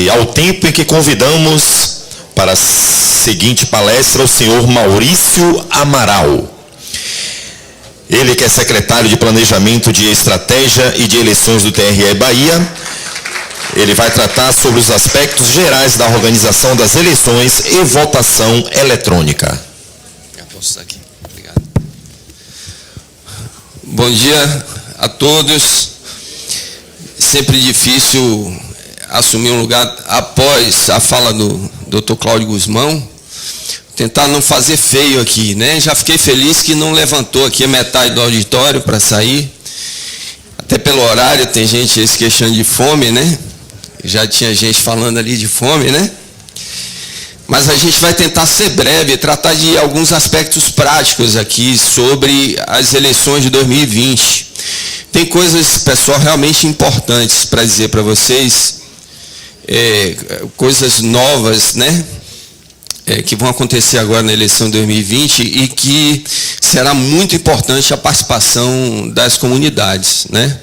E ao tempo em que convidamos para a seguinte palestra o senhor Maurício Amaral. Ele que é secretário de Planejamento de Estratégia e de Eleições do TRE Bahia. Ele vai tratar sobre os aspectos gerais da organização das eleições e votação eletrônica. Eu posso estar aqui. Obrigado. Bom dia a todos. Sempre difícil assumir um lugar após a fala do Dr. Cláudio Guzmão. Tentar não fazer feio aqui, né? Já fiquei feliz que não levantou aqui a metade do auditório para sair. Até pelo horário, tem gente se queixando de fome, né? Já tinha gente falando ali de fome, né? Mas a gente vai tentar ser breve, tratar de alguns aspectos práticos aqui sobre as eleições de 2020. Tem coisas, pessoal, realmente importantes para dizer para vocês, coisas novas, né? Que vão acontecer agora na eleição de 2020 e que será muito importante a participação das comunidades, né?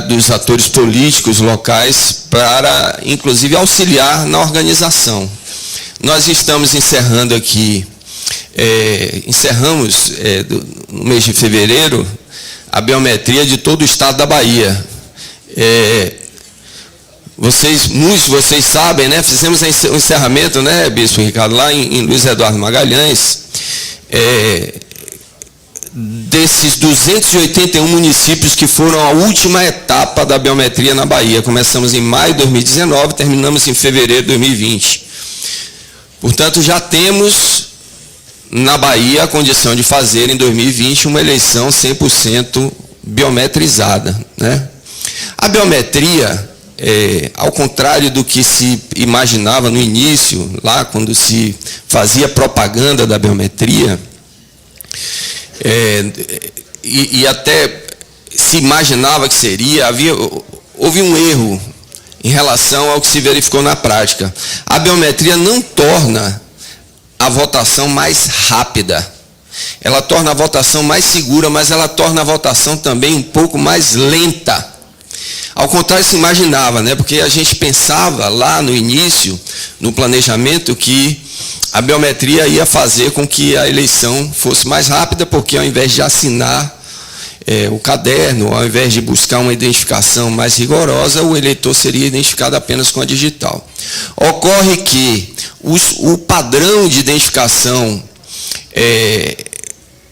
Dos atores políticos locais para, inclusive, auxiliar na organização. Nós estamos encerrando aqui, encerramos no mês de fevereiro a biometria de todo o estado da Bahia. Muitos de vocês sabem, né? Fizemos o encerramento, né, Bispo Ricardo, lá em Luiz Eduardo Magalhães, desses 281 municípios que foram a última etapa da biometria na Bahia. Começamos em maio de 2019, terminamos em fevereiro de 2020. Portanto, já temos na Bahia a condição de fazer em 2020 uma eleição 100% biometrizada, né? A biometria, ao contrário do que se imaginava no início, lá quando se fazia propaganda da biometria, e até se imaginava que seria, houve um erro em relação ao que se verificou na prática. A biometria não torna a votação mais rápida, ela torna a votação mais segura, mas ela torna a votação também um pouco mais lenta. Ao contrário, se imaginava, né? Porque a gente pensava lá no início, no planejamento, que a biometria ia fazer com que a eleição fosse mais rápida, porque ao invés de assinar o caderno, ao invés de buscar uma identificação mais rigorosa, o eleitor seria identificado apenas com a digital. Ocorre que o padrão de identificação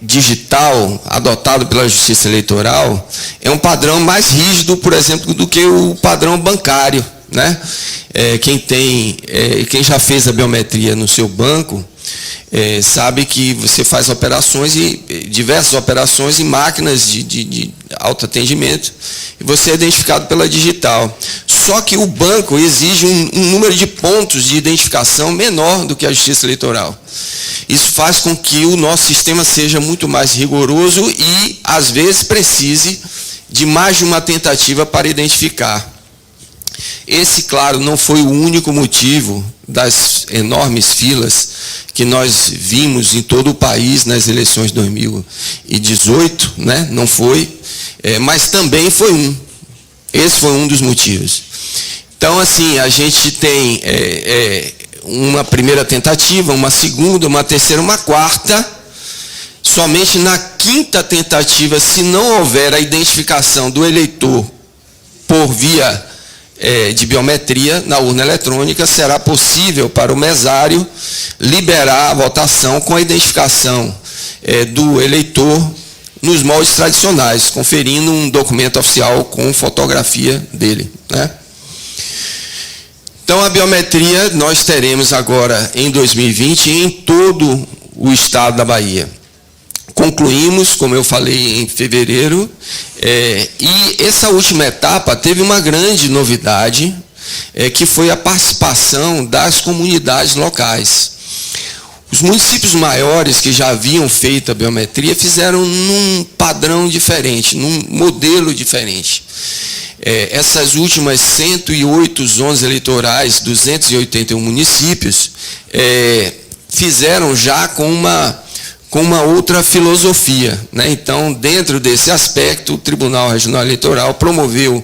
digital adotado pela Justiça Eleitoral é um padrão mais rígido, por exemplo, do que o padrão bancário, né? Quem já fez a biometria no seu banco sabe que você faz operações diversas operações em máquinas de autoatendimento e você é identificado pela digital. Só que o banco exige um número de pontos de identificação menor do que a Justiça Eleitoral. Isso faz com que o nosso sistema seja muito mais rigoroso e, às vezes, precise de mais de uma tentativa para identificar. Esse, claro, não foi o único motivo das enormes filas que nós vimos em todo o país nas eleições de 2018, né? Não foi, mas também foi um. Esse foi um dos motivos. Então, assim, a gente tem uma primeira tentativa, uma segunda, uma terceira, uma quarta. Somente na quinta tentativa, se não houver a identificação do eleitor por via de biometria na urna eletrônica, será possível para o mesário liberar a votação com a identificação do eleitor nos moldes tradicionais, conferindo um documento oficial com fotografia dele, né? Então, a biometria nós teremos agora em 2020 em todo o estado da Bahia. Concluímos, como eu falei, em fevereiro, e essa última etapa teve uma grande novidade, que foi a participação das comunidades locais. Os municípios maiores que já haviam feito a biometria fizeram num padrão diferente, num modelo diferente. Essas últimas 108 zonas eleitorais, 281 municípios, fizeram já com com uma outra filosofia, né? Então, dentro desse aspecto, o Tribunal Regional Eleitoral promoveu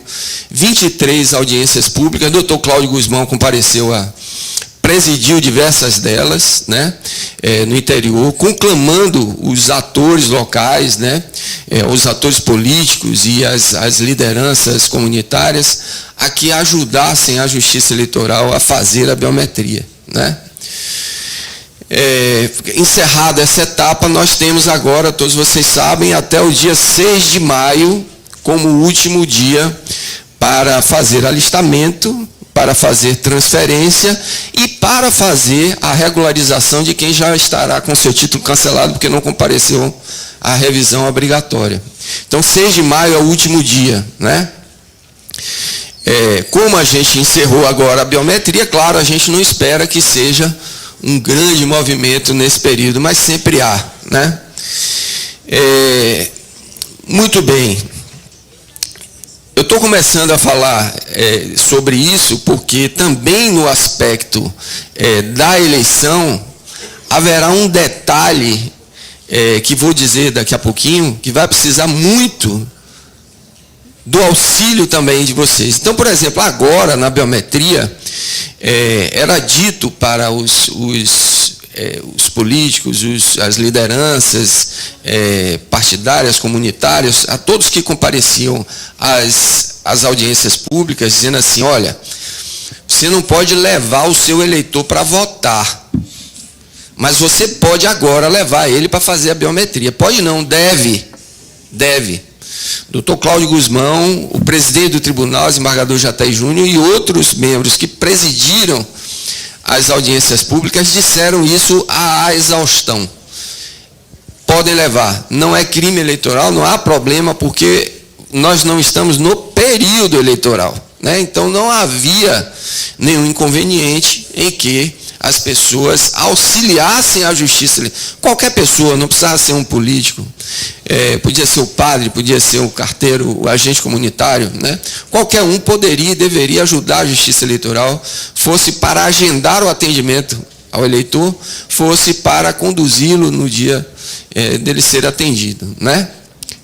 23 audiências públicas. O doutor Cláudio Guzmão presidiu diversas delas, né? No interior, conclamando os atores locais, né? Os atores políticos e as lideranças comunitárias a que ajudassem a Justiça Eleitoral a fazer a biometria, né? Encerrada essa etapa, nós temos agora, todos vocês sabem, até o dia 6 de maio, como último dia para fazer alistamento, para fazer transferência e para fazer a regularização de quem já estará com seu título cancelado porque não compareceu à revisão obrigatória. Então, 6 de maio é o último dia, né? Como a gente encerrou agora a biometria, claro, a gente não espera que seja um grande movimento nesse período, mas sempre há, né? Muito bem. Eu estou começando a falar sobre isso porque também no aspecto da eleição haverá um detalhe que vou dizer daqui a pouquinho, que vai precisar muito do auxílio também de vocês. Então, por exemplo, agora na biometria, era dito para os políticos, as lideranças partidárias, comunitárias, a todos que compareciam às audiências públicas, dizendo assim, olha, você não pode levar o seu eleitor para votar, mas você pode agora levar ele para fazer a biometria. Pode não, deve. Dr. Cláudio Guzmão, o presidente do tribunal, desembargador Jataí Júnior, e outros membros que presidiram as audiências públicas disseram isso à exaustão. Podem levar. Não é crime eleitoral, não há problema, porque nós não estamos no período eleitoral, né? Então não havia nenhum inconveniente em que as pessoas auxiliassem a justiça. Qualquer pessoa, não precisava ser um político, podia ser o padre, podia ser o carteiro, o agente comunitário, né? Qualquer um poderia e deveria ajudar a justiça eleitoral, fosse para agendar o atendimento ao eleitor, fosse para conduzi-lo no dia dele ser atendido, né?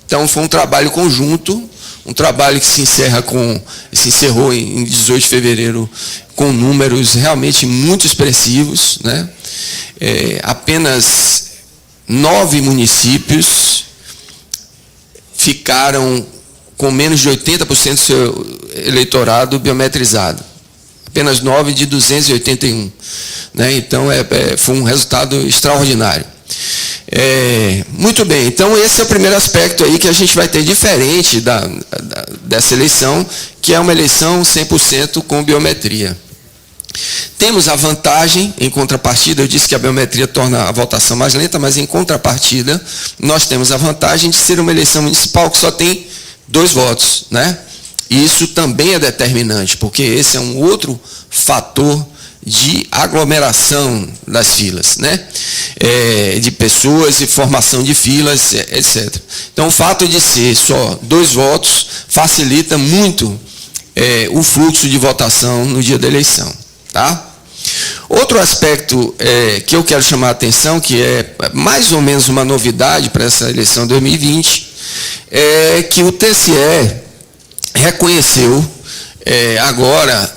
Então foi um trabalho conjunto, um trabalho que se encerrou em 18 de fevereiro com números realmente muito expressivos, né? Apenas 9 municípios ficaram com menos de 80% do seu eleitorado biometrizado. Apenas 9 de 281. Né? Então, foi um resultado extraordinário. Muito bem, então esse é o primeiro aspecto aí que a gente vai ter diferente dessa eleição, que é uma eleição 100% com biometria. Temos a vantagem, em contrapartida, eu disse que a biometria torna a votação mais lenta, mas em contrapartida, nós temos a vantagem de ser uma eleição municipal que só tem 2 votos, né? E isso também é determinante, porque esse é um outro fator de aglomeração das filas, né? De pessoas e formação de filas, etc. Então, o fato de ser só 2 votos facilita muito o fluxo de votação no dia da eleição. Tá? Outro aspecto que eu quero chamar a atenção, que é mais ou menos uma novidade para essa eleição 2020, é que o TSE reconheceu agora,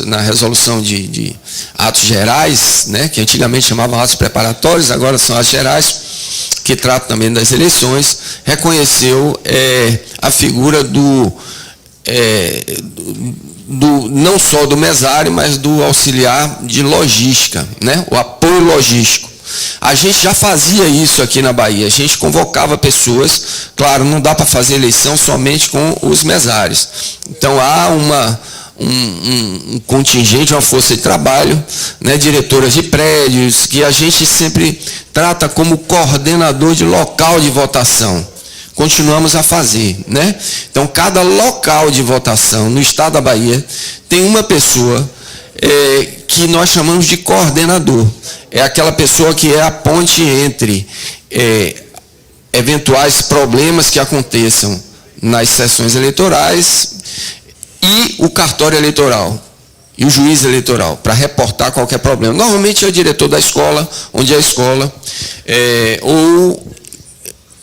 na resolução de atos gerais, né, que antigamente chamavam atos preparatórios, agora são atos gerais, que tratam também das eleições, reconheceu a figura não só do mesário, mas do auxiliar de logística, né? O apoio logístico. A gente já fazia isso aqui na Bahia, a gente convocava pessoas, claro, não dá para fazer eleição somente com os mesários. Então há um contingente, uma força de trabalho, né? Diretoras de prédios, que a gente sempre trata como coordenador de local de votação. Continuamos a fazer, né? Então, cada local de votação no estado da Bahia tem uma pessoa que nós chamamos de coordenador. É aquela pessoa que é a ponte entre eventuais problemas que aconteçam nas sessões eleitorais e o cartório eleitoral. e o juiz eleitoral, para reportar qualquer problema. Normalmente é o diretor da escola, onde é a escola, ou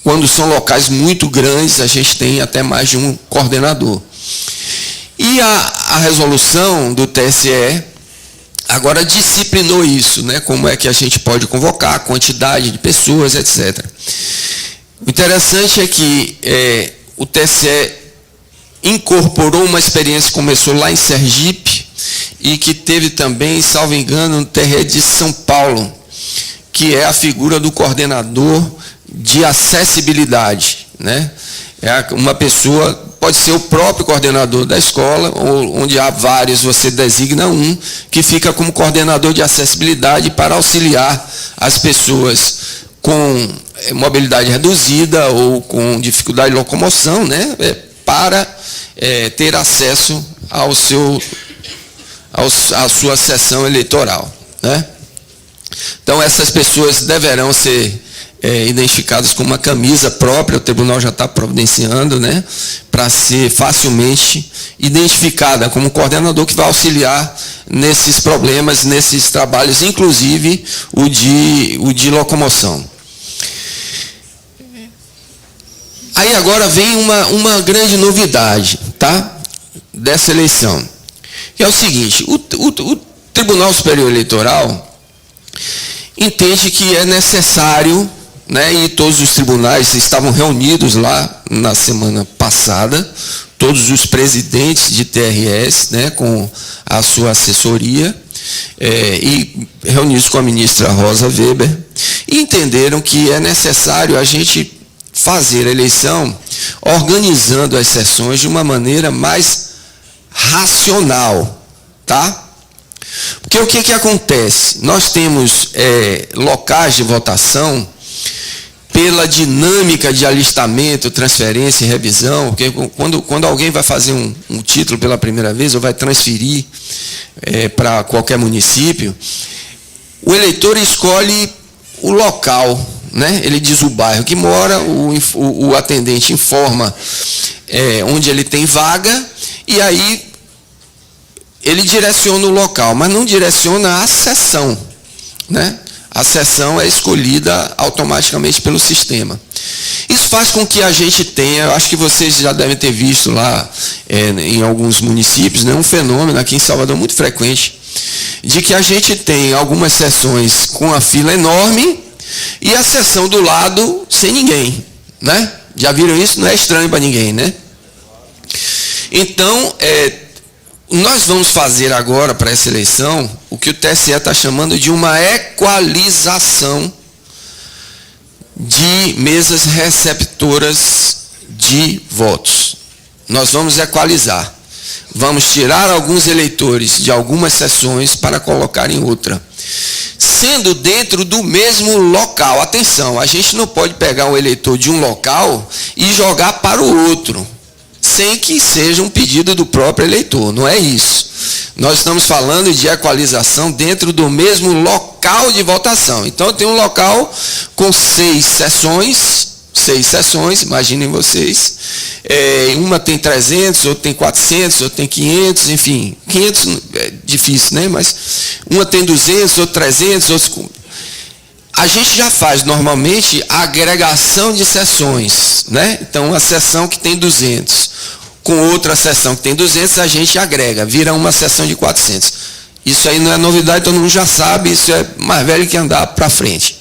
quando são locais muito grandes, a gente tem até mais de um coordenador. E a resolução do TSE agora disciplinou isso, né? Como é que a gente pode convocar, a quantidade de pessoas, etc. O interessante é que o TSE incorporou uma experiência que começou lá em Sergipe e que teve também, salvo engano, no TRE de São Paulo, que é a figura do coordenador de acessibilidade, né? Uma pessoa, pode ser o próprio coordenador da escola, ou onde há vários, você designa um, que fica como coordenador de acessibilidade para auxiliar as pessoas com mobilidade reduzida ou com dificuldade de locomoção, né? Para ter acesso à sua sessão eleitoral, né? Então, essas pessoas deverão ser identificadas com uma camisa própria, o tribunal já está providenciando, né, para ser facilmente identificada como coordenador que vai auxiliar nesses problemas, nesses trabalhos, inclusive o de locomoção. Aí agora vem uma grande novidade, tá, dessa eleição, que é o seguinte: o Tribunal Superior Eleitoral entende que é necessário, né, e todos os tribunais estavam reunidos lá na semana passada, todos os presidentes de TRS, né, com a sua assessoria, e reunidos com a ministra Rosa Weber, e entenderam que é necessário a gente fazer a eleição organizando as sessões de uma maneira mais racional, tá? Porque o que acontece? Nós temos locais de votação pela dinâmica de alistamento, transferência e revisão, porque quando alguém vai fazer um título pela primeira vez ou vai transferir para qualquer município, o eleitor escolhe o local, né? Ele diz o bairro que mora, o atendente informa onde ele tem vaga, e aí ele direciona o local, mas não direciona a sessão, né? A sessão é escolhida automaticamente pelo sistema. Isso faz com que a gente tenha, eu acho que vocês já devem ter visto lá em alguns municípios, né, um fenômeno aqui em Salvador muito frequente, de que a gente tem algumas sessões com a fila enorme e a sessão do lado sem ninguém, né? Já viram isso? Não é estranho para ninguém, né? Então, nós vamos fazer agora, para essa eleição, o que o TSE está chamando de uma equalização de mesas receptoras de votos. Nós vamos equalizar. Vamos tirar alguns eleitores de algumas sessões para colocar em outra, sendo dentro do mesmo local. Atenção, a gente não pode pegar um eleitor de um local e jogar para o outro, sem que seja um pedido do próprio eleitor. Não é isso. Nós estamos falando de equalização dentro do mesmo local de votação. Então, tem um local com 6 sessões, imaginem vocês. Uma tem 300, outra tem 400, outra tem 500, enfim. 500 é difícil, né? Mas uma tem 200, outra 300, outra... A gente já faz normalmente a agregação de sessões, né? Então, uma sessão que tem 200, com outra sessão que tem 200, a gente agrega, vira uma sessão de 400. Isso aí não é novidade, todo mundo já sabe, isso é mais velho que andar para frente.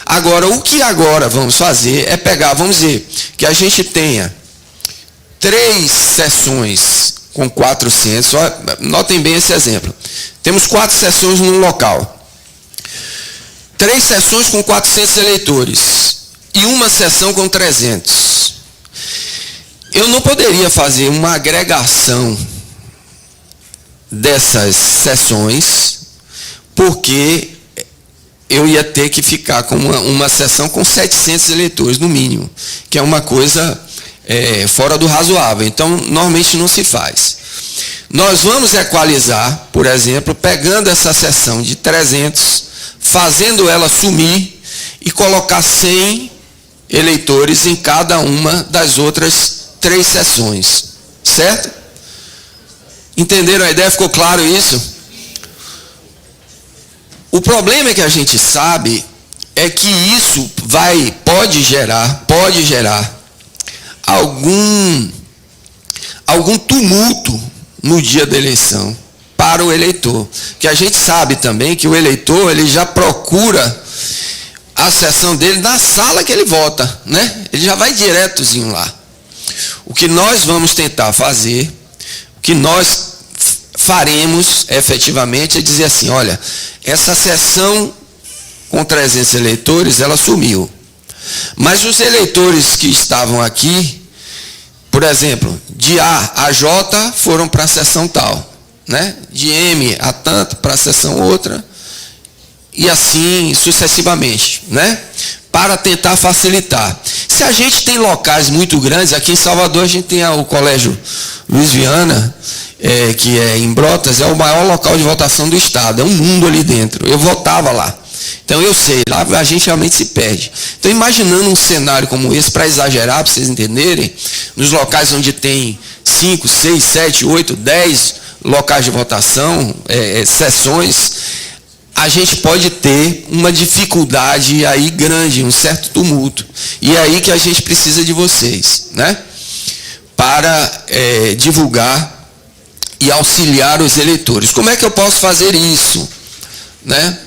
Agora, o que agora vamos fazer é pegar, vamos dizer, que a gente tenha 3 sessões com 400, notem bem esse exemplo. Temos 4 sessões num local. 3 sessões com 400 eleitores e uma sessão com 300. Eu não poderia fazer uma agregação dessas sessões, porque eu ia ter que ficar com uma sessão com 700 eleitores, no mínimo, que é uma coisa fora do razoável. Então, normalmente não se faz. Nós vamos equalizar, por exemplo, pegando essa sessão de 300, fazendo ela sumir e colocar 100 eleitores em cada uma das outras 3 sessões. Certo? Entenderam a ideia? Ficou claro isso? O problema é que a gente sabe é que isso pode gerar algum tumulto no dia da eleição para o eleitor. Que a gente sabe também que o eleitor ele já procura a sessão dele na sala que ele vota, né? Ele já vai diretozinho lá. O que nós vamos tentar fazer, o que nós faremos efetivamente é dizer assim, olha, essa sessão com 300 eleitores, ela sumiu. Mas os eleitores que estavam aqui, por exemplo, de A a J foram para a sessão tal, né? De M a tanto para a sessão outra, e assim sucessivamente, né? Para tentar facilitar. Se a gente tem locais muito grandes, aqui em Salvador a gente tem o Colégio Luiz Viana, que é em Brotas, é o maior local de votação do estado, é um mundo ali dentro. Eu votava lá. Então eu sei, lá a gente realmente se perde. Então imaginando um cenário como esse, para exagerar, para vocês entenderem, nos locais onde tem 5, 6, 7, 8, 10 locais de votação, sessões, a gente pode ter uma dificuldade aí grande, um certo tumulto. E é aí que a gente precisa de vocês, né? Para divulgar e auxiliar os eleitores. Como é que eu posso fazer isso? Né?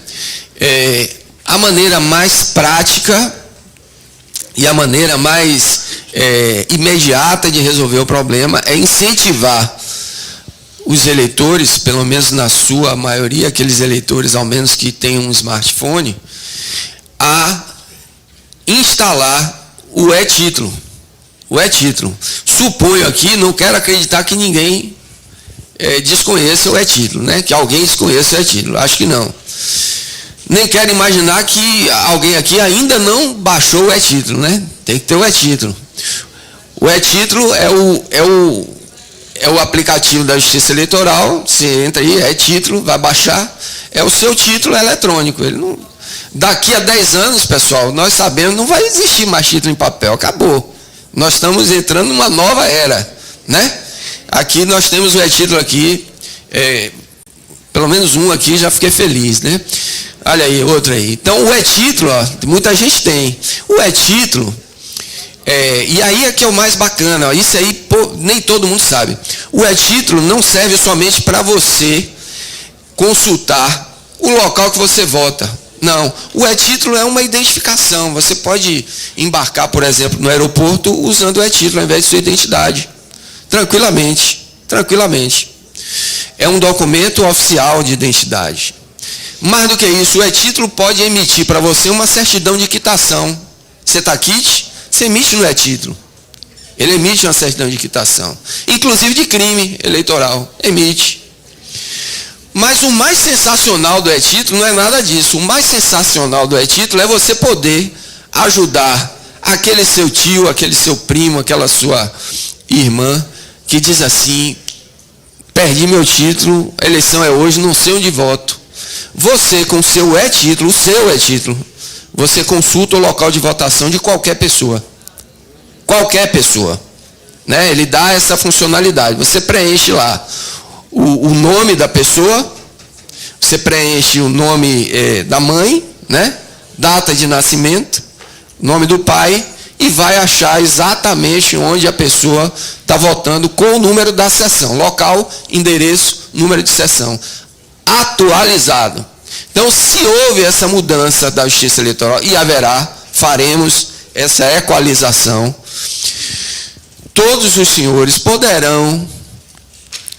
A maneira mais prática e a maneira mais imediata de resolver o problema é incentivar os eleitores, pelo menos na sua maioria, aqueles eleitores ao menos que têm um smartphone, a instalar o e-título. O e-título. Suponho aqui, não quero acreditar que ninguém desconheça o e-título, né? Que alguém desconheça o e-título. Acho que não. Nem quero imaginar que alguém aqui ainda não baixou o e-título, né? Tem que ter o e-título. O e-título é o aplicativo da Justiça Eleitoral, você entra aí, e-título, vai baixar, é o seu título eletrônico. Ele não, daqui a 10 anos, pessoal, nós sabemos, não vai existir mais título em papel, acabou. Nós estamos entrando numa nova era, né? Aqui nós temos o e-título aqui, pelo menos um aqui, já fiquei feliz, né? Olha aí, outro aí. Então, o e-título, muita gente tem. O e-título, e aí é que é o mais bacana, isso aí nem todo mundo sabe. O e-título não serve somente para você consultar o local que você vota. Não, o e-título é uma identificação. Você pode embarcar, por exemplo, no aeroporto usando o e-título ao invés de sua identidade. Tranquilamente, tranquilamente. É um documento oficial de identidade. Mais do que isso, o e-título pode emitir para você uma certidão de quitação. Você está quite? Você emite no e-título. Ele emite uma certidão de quitação. Inclusive de crime eleitoral. Emite. Mas o mais sensacional do e-título não é nada disso. O mais sensacional do e-título é você poder ajudar aquele seu tio, aquele seu primo, aquela sua irmã, que diz assim, perdi meu título, a eleição é hoje, não sei onde voto. Você, com o seu e-título, você consulta o local de votação de qualquer pessoa. Qualquer pessoa. Né? Ele dá essa funcionalidade. Você preenche lá o nome da pessoa, você preenche o nome da mãe, né? Data de nascimento, nome do pai, e vai achar exatamente onde a pessoa está votando com o número da sessão. Local, endereço, número de sessão. Atualizado. Então, se houve essa mudança da Justiça Eleitoral, e haverá, faremos essa equalização, todos os senhores poderão,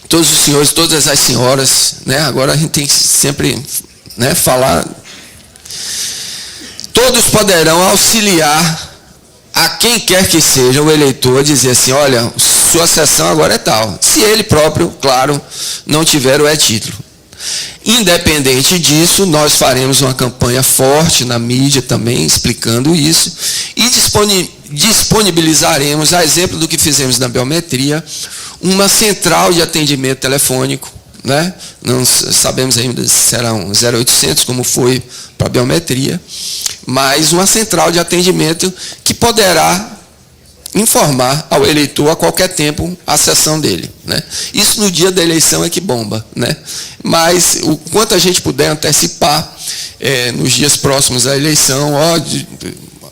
todos os senhores, todas as senhoras, né? Agora a gente tem que sempre, né, falar, todos poderão auxiliar a quem quer que seja o eleitor, dizer assim, olha, sua sessão agora é tal. Se ele próprio, claro, não tiver o e-título. Independente disso, nós faremos uma campanha forte na mídia também, explicando isso, e disponibilizaremos, a exemplo do que fizemos na biometria, uma central de atendimento telefônico, né? Não sabemos ainda se será um 0800, como foi para a biometria, mas uma central de atendimento que poderá informar ao eleitor a qualquer tempo a sessão dele, né? Isso no dia da eleição é que bomba, né? Mas o quanto a gente puder antecipar, nos dias próximos à eleição,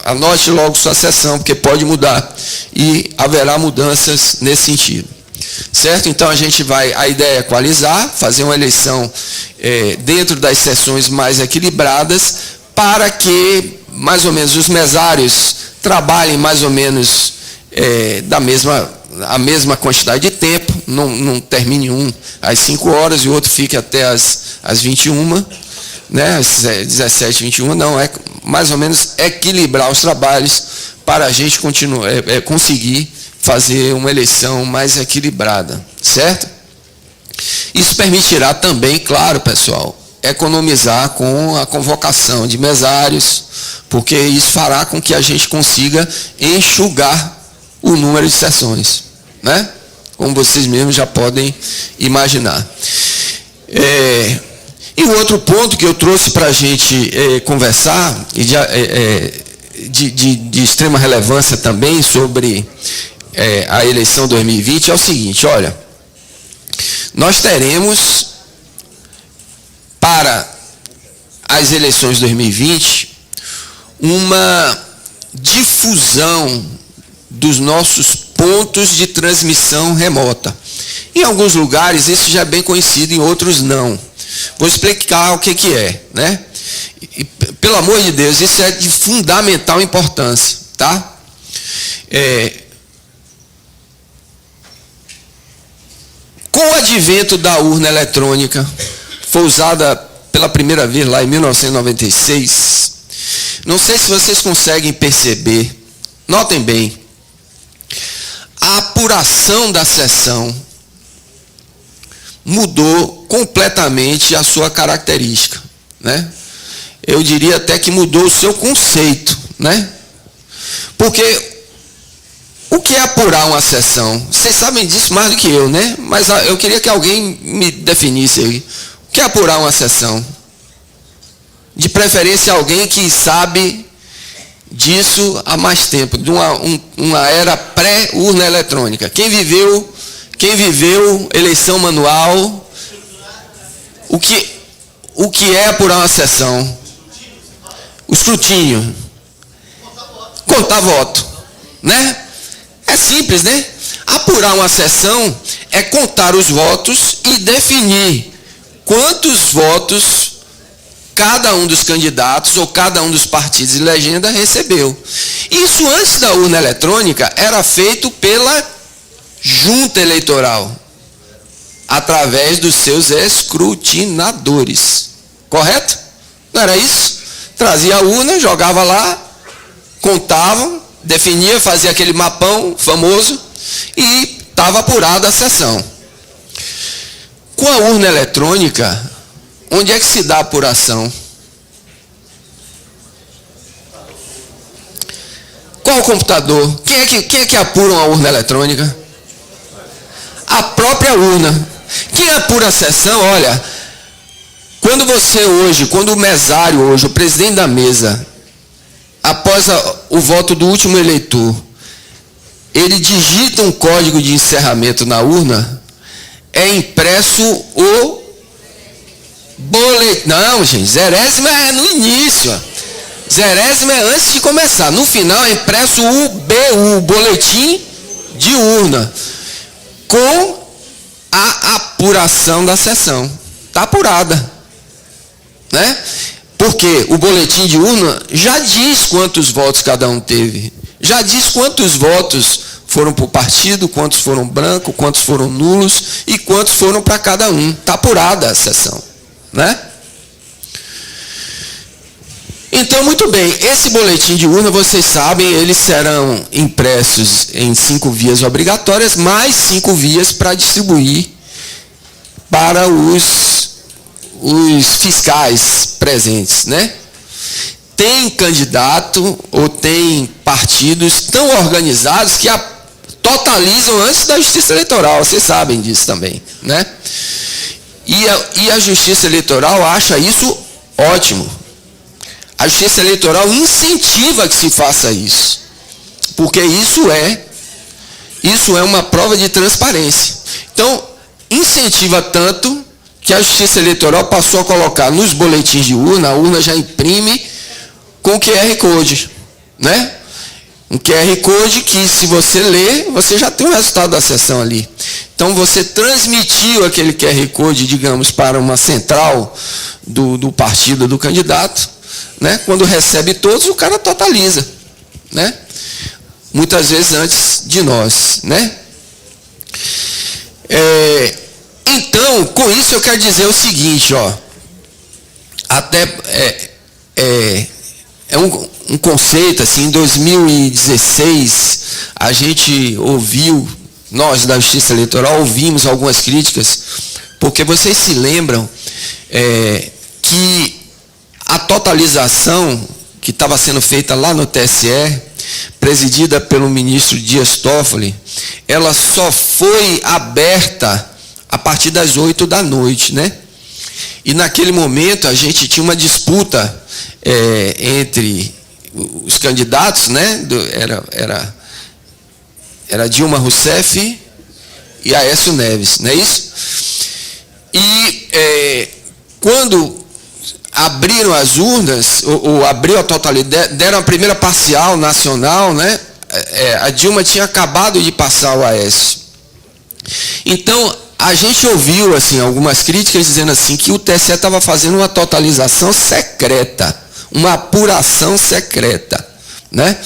anote logo sua sessão, porque pode mudar. E haverá mudanças nesse sentido. Certo? Então a ideia é equalizar, fazer uma eleição dentro das sessões mais equilibradas, para que mais ou menos os mesários trabalhem mais ou menos a mesma quantidade de tempo, não termine um às 5 horas e o outro fique até às 21, né, às 17, 21, não, é mais ou menos equilibrar os trabalhos para a gente conseguir fazer uma eleição mais equilibrada, certo? Isso permitirá também, claro, pessoal, economizar com a convocação de mesários, porque isso fará com que a gente consiga enxugar o número de sessões, né? Como vocês mesmos já podem imaginar. E o outro ponto que eu trouxe para a gente conversar, e de extrema relevância também sobre a eleição 2020, é o seguinte, olha, nós teremos para as eleições de 2020 uma difusão dos nossos pontos de transmissão remota. Em alguns lugares isso já é bem conhecido, em outros não. Vou explicar o que é, né? E, pelo amor de Deus, isso é de fundamental importância, tá? Com o advento da urna eletrônica, foi usada pela primeira vez lá em 1996, não sei se vocês conseguem perceber, notem bem, a apuração da sessão mudou completamente a sua característica, né? Eu diria até que mudou o seu conceito, né? Porque o que é apurar uma sessão? Vocês sabem disso mais do que eu, né? Mas eu queria que alguém me definisse aí. O que é apurar uma sessão? De preferência alguém que sabe disso há mais tempo, de uma era pré-urna eletrônica. Quem viveu eleição manual, o que é apurar uma sessão? O escrutínio. Contar voto, né? É simples, né? Apurar uma sessão é contar os votos e definir quantos votos cada um dos candidatos ou cada um dos partidos de legenda recebeu. Isso antes da urna eletrônica era feito pela junta eleitoral, através dos seus escrutinadores. Correto? Não era isso? Trazia a urna, jogava lá, contavam, definia, fazia aquele mapão famoso e estava apurada a sessão. Com a urna eletrônica, onde é que se dá a apuração? Qual o computador? Quem é que apura uma urna eletrônica? A própria urna. Quem apura a sessão, olha, quando o mesário hoje, o presidente da mesa, após o voto do último eleitor, ele digita um código de encerramento na urna, é impresso o boletim. Não, gente, zerésima é no início. Zerésima é antes de começar. No final é impresso o BU, boletim de urna, com a apuração da sessão. Está apurada, né? Porque o boletim de urna já diz quantos votos cada um teve. Já diz quantos votos foram para o partido, quantos foram brancos, quantos foram nulos e quantos foram para cada um. Está apurada a sessão, né? Então, muito bem, esse boletim de urna, vocês sabem, eles serão impressos em 5 vias obrigatórias, mais 5 vias para distribuir para os fiscais presentes, né? Tem candidato ou tem partidos tão organizados que totalizam antes da Justiça Eleitoral, vocês sabem disso também, né? E a Justiça Eleitoral acha isso ótimo. A Justiça Eleitoral incentiva que se faça isso, porque isso é uma prova de transparência. Então, incentiva tanto que a Justiça Eleitoral passou a colocar nos boletins de urna, a urna já imprime com QR Code, né? Um QR Code que, se você ler, você já tem o resultado da sessão ali. Então, você transmitiu aquele QR Code, digamos, para uma central do partido do candidato, né? Quando recebe todos, o cara totaliza, né? Muitas vezes antes de nós, né? Então, com isso eu quero dizer o seguinte, ó, até um conceito, assim, em 2016, a gente ouviu, nós da Justiça Eleitoral ouvimos algumas críticas, porque vocês se lembram que a totalização que estava sendo feita lá no TSE, presidida pelo ministro Dias Toffoli, ela só foi aberta a partir das 8 da noite, né? E naquele momento a gente tinha uma disputa entre os candidatos, né? Era Dilma Rousseff e Aécio Neves, não é isso? E quando abriram as urnas, ou abriu a totalidade, deram a primeira parcial nacional, né? A Dilma tinha acabado de passar o Aécio. Então, a gente ouviu assim, algumas críticas dizendo assim, que o TSE estava fazendo uma totalização secreta, uma apuração secreta, né?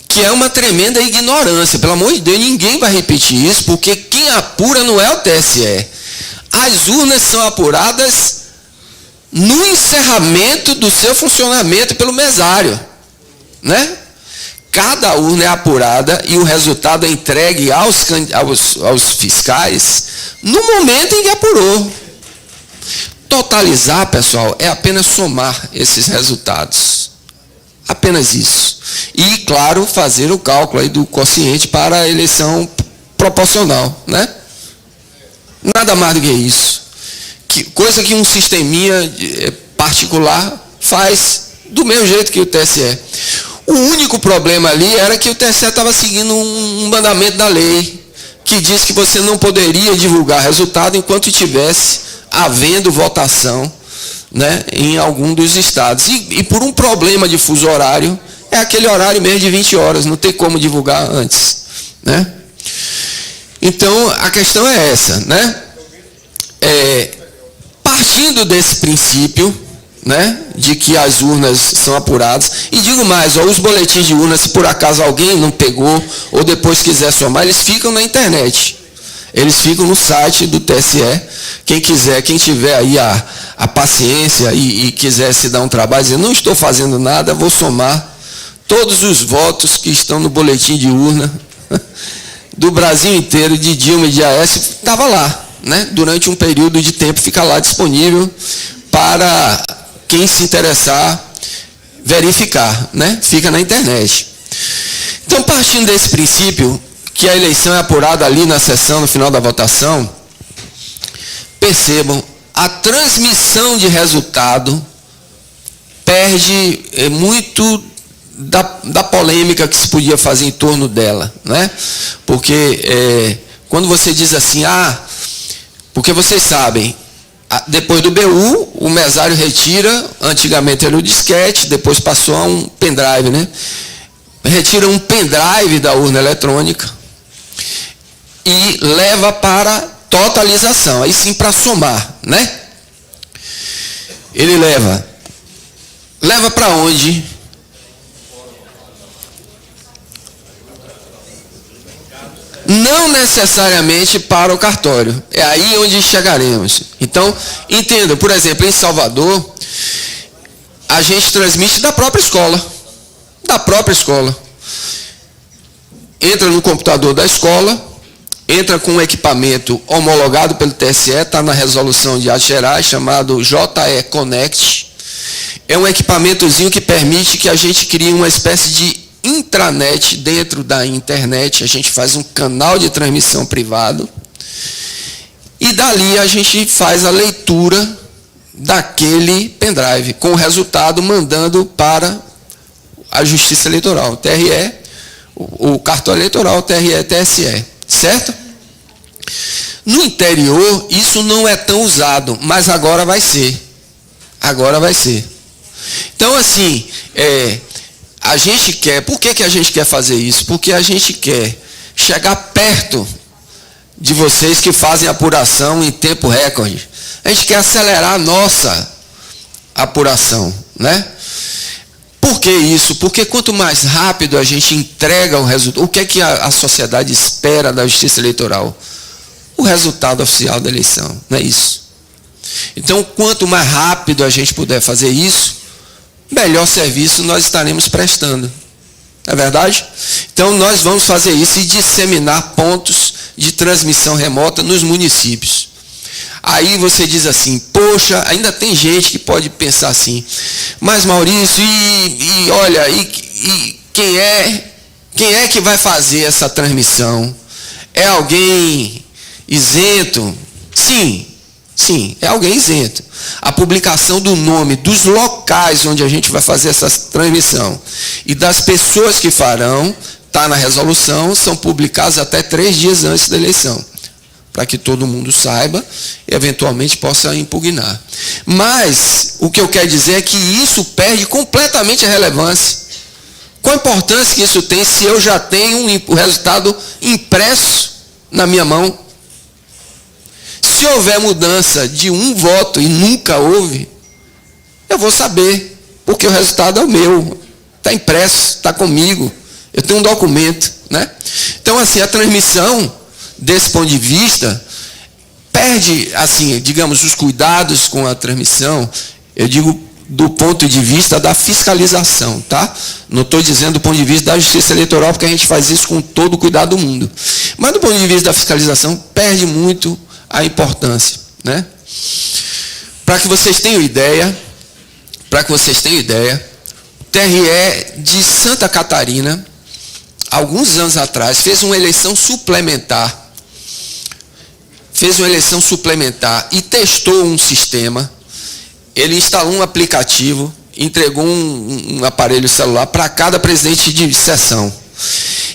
Que é uma tremenda ignorância. Pelo amor de Deus, ninguém vai repetir isso, porque quem apura não é o TSE. As urnas são apuradas no encerramento do seu funcionamento pelo mesário, né? Cada urna é apurada e o resultado é entregue aos fiscais no momento em que apurou. Totalizar, pessoal, é apenas somar esses resultados. Apenas isso. E, claro, fazer o cálculo aí do quociente para a eleição proporcional, né? Nada mais do que isso. Coisa que um sisteminha particular faz do mesmo jeito que o TSE. O único problema ali era que o TSE estava seguindo um mandamento da lei, que diz que você não poderia divulgar resultado enquanto estivesse havendo votação, né, em algum dos estados. E por um problema de fuso horário, é aquele horário mesmo de 20 horas, não tem como divulgar antes, né? Então, a questão é essa, né? Partindo desse princípio, né, de que as urnas são apuradas, e digo mais, ó, os boletins de urna, se por acaso alguém não pegou, ou depois quiser somar, eles ficam na internet, eles ficam no site do TSE, quem quiser, quem tiver aí a paciência e quiser se dar um trabalho, dizer, não estou fazendo nada, vou somar todos os votos que estão no boletim de urna, do Brasil inteiro, de Dilma e de Aécio, estava lá, né, durante um período de tempo, fica lá disponível para quem se interessar verificar, né? Fica na internet. Então, partindo desse princípio, que a eleição é apurada ali na sessão, no final da votação, percebam, a transmissão de resultado perde muito da polêmica que se podia fazer em torno dela, né? Porque quando você diz assim, porque vocês sabem, depois do BU, o mesário retira, antigamente era o disquete, depois passou a um pendrive, né? Retira um pendrive da urna eletrônica e leva para totalização, aí sim para somar, né? Ele leva para onde? Não necessariamente para o cartório. É aí onde chegaremos. Então, entenda, por exemplo, em Salvador, a gente transmite da própria escola. Da própria escola. Entra no computador da escola, entra com um equipamento homologado pelo TSE, está na resolução de Atos Gerais, chamado JE Connect. É um equipamentozinho que permite que a gente crie uma espécie de intranet dentro da internet, a gente faz um canal de transmissão privado e dali a gente faz a leitura daquele pendrive, com o resultado mandando para a Justiça Eleitoral, o TRE, o cartório eleitoral, o TRE, TSE, certo? No interior, isso não é tão usado, mas agora vai ser. Agora vai ser. Então, assim, a gente quer... Por que a gente quer fazer isso? Porque a gente quer chegar perto de vocês que fazem apuração em tempo recorde. A gente quer acelerar a nossa apuração, né? Por que isso? Porque quanto mais rápido a gente entrega o resultado... O que é que a sociedade espera da Justiça Eleitoral? O resultado oficial da eleição, não é isso? Então, quanto mais rápido a gente puder fazer isso, melhor serviço nós estaremos prestando. Não é verdade? Então, nós vamos fazer isso e disseminar pontos de transmissão remota nos municípios. Aí você diz assim, poxa, ainda tem gente que pode pensar assim, mas Maurício, olha, quem é que vai fazer essa transmissão? É alguém isento? Sim, é alguém isento. A publicação do nome, dos locais onde a gente vai fazer essa transmissão e das pessoas que farão, está na resolução, são publicadas até 3 dias antes da eleição, para que todo mundo saiba e eventualmente possa impugnar. Mas o que eu quero dizer é que isso perde completamente a relevância. Qual a importância que isso tem se eu já tenho o resultado impresso na minha mão? Se houver mudança de um voto e nunca houve, eu vou saber, porque o resultado é o meu, está impresso, está comigo, eu tenho um documento, né? Então, assim, a transmissão, desse ponto de vista, perde, assim, digamos, os cuidados com a transmissão, eu digo do ponto de vista da fiscalização, tá? Não estou dizendo do ponto de vista da Justiça Eleitoral, porque a gente faz isso com todo o cuidado do mundo. Mas do ponto de vista da fiscalização, perde muito a importância, né? Para que vocês tenham ideia, o TRE de Santa Catarina, alguns anos atrás, fez uma eleição suplementar e testou um sistema. Ele instalou um aplicativo, entregou um aparelho celular para cada presidente de sessão.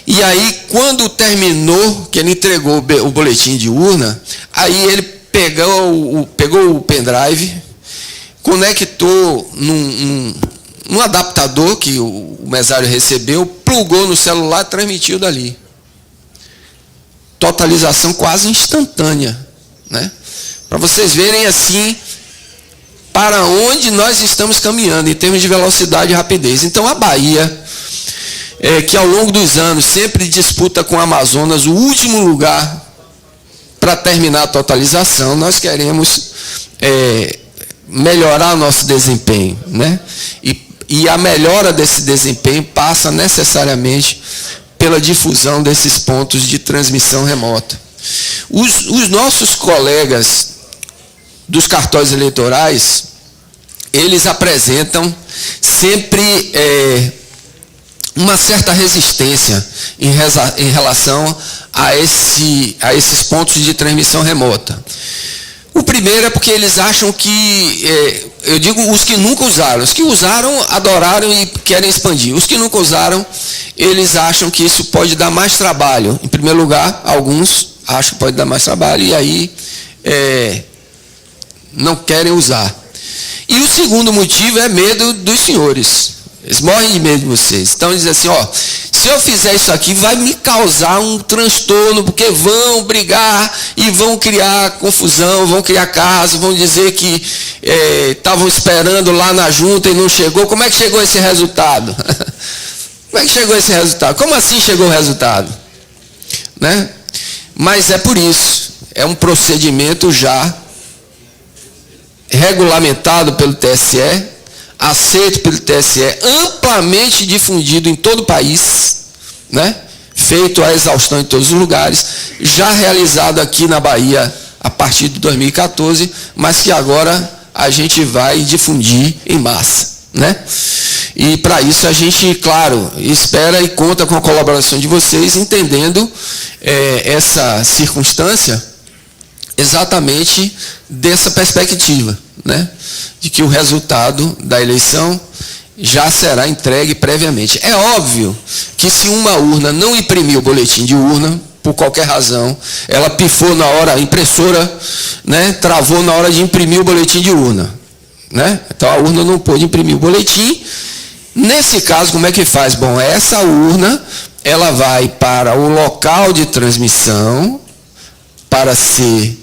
E aí, quando terminou, que ele entregou o boletim de urna, aí ele pegou o pendrive, conectou num adaptador que o mesário recebeu, plugou no celular e transmitiu dali. Totalização quase instantânea, né? Para vocês verem assim para onde nós estamos caminhando em termos de velocidade e rapidez. Então a Bahia, que ao longo dos anos sempre disputa com o Amazonas o último lugar para terminar a totalização, nós queremos melhorar nosso desempenho, né? E a melhora desse desempenho passa necessariamente pela difusão desses pontos de transmissão remota. Os nossos colegas dos cartórios eleitorais, eles apresentam sempre uma certa resistência em relação a esses pontos de transmissão remota. O primeiro é porque eles acham que, eu digo os que nunca usaram, os que usaram, adoraram e querem expandir. Os que nunca usaram, eles acham que isso pode dar mais trabalho. Em primeiro lugar, alguns acham que pode dar mais trabalho e aí não querem usar. E o segundo motivo é medo dos senhores. Eles morrem de medo de vocês. Então, dizem assim, se eu fizer isso aqui, vai me causar um transtorno, porque vão brigar e vão criar confusão, vão criar caso, vão dizer que estavam esperando lá na junta e não chegou. Como é que chegou esse resultado? Como é que chegou esse resultado? Como assim chegou o resultado? Né? Mas é por isso. É um procedimento já regulamentado pelo TSE, aceito pelo TSE, amplamente difundido em todo o país, né? Feito a exaustão em todos os lugares, já realizado aqui na Bahia a partir de 2014, mas que agora a gente vai difundir em massa, né? E para isso a gente, claro, espera e conta com a colaboração de vocês, entendendo essa circunstância exatamente dessa perspectiva, né? De que o resultado da eleição já será entregue previamente. É óbvio que se uma urna não imprimir o boletim de urna, por qualquer razão, ela pifou na hora, a impressora, né, travou na hora de imprimir o boletim de urna, né? Então a urna não pôde imprimir o boletim. Nesse caso, como é que faz? Bom, essa urna, ela vai para o local de transmissão para ser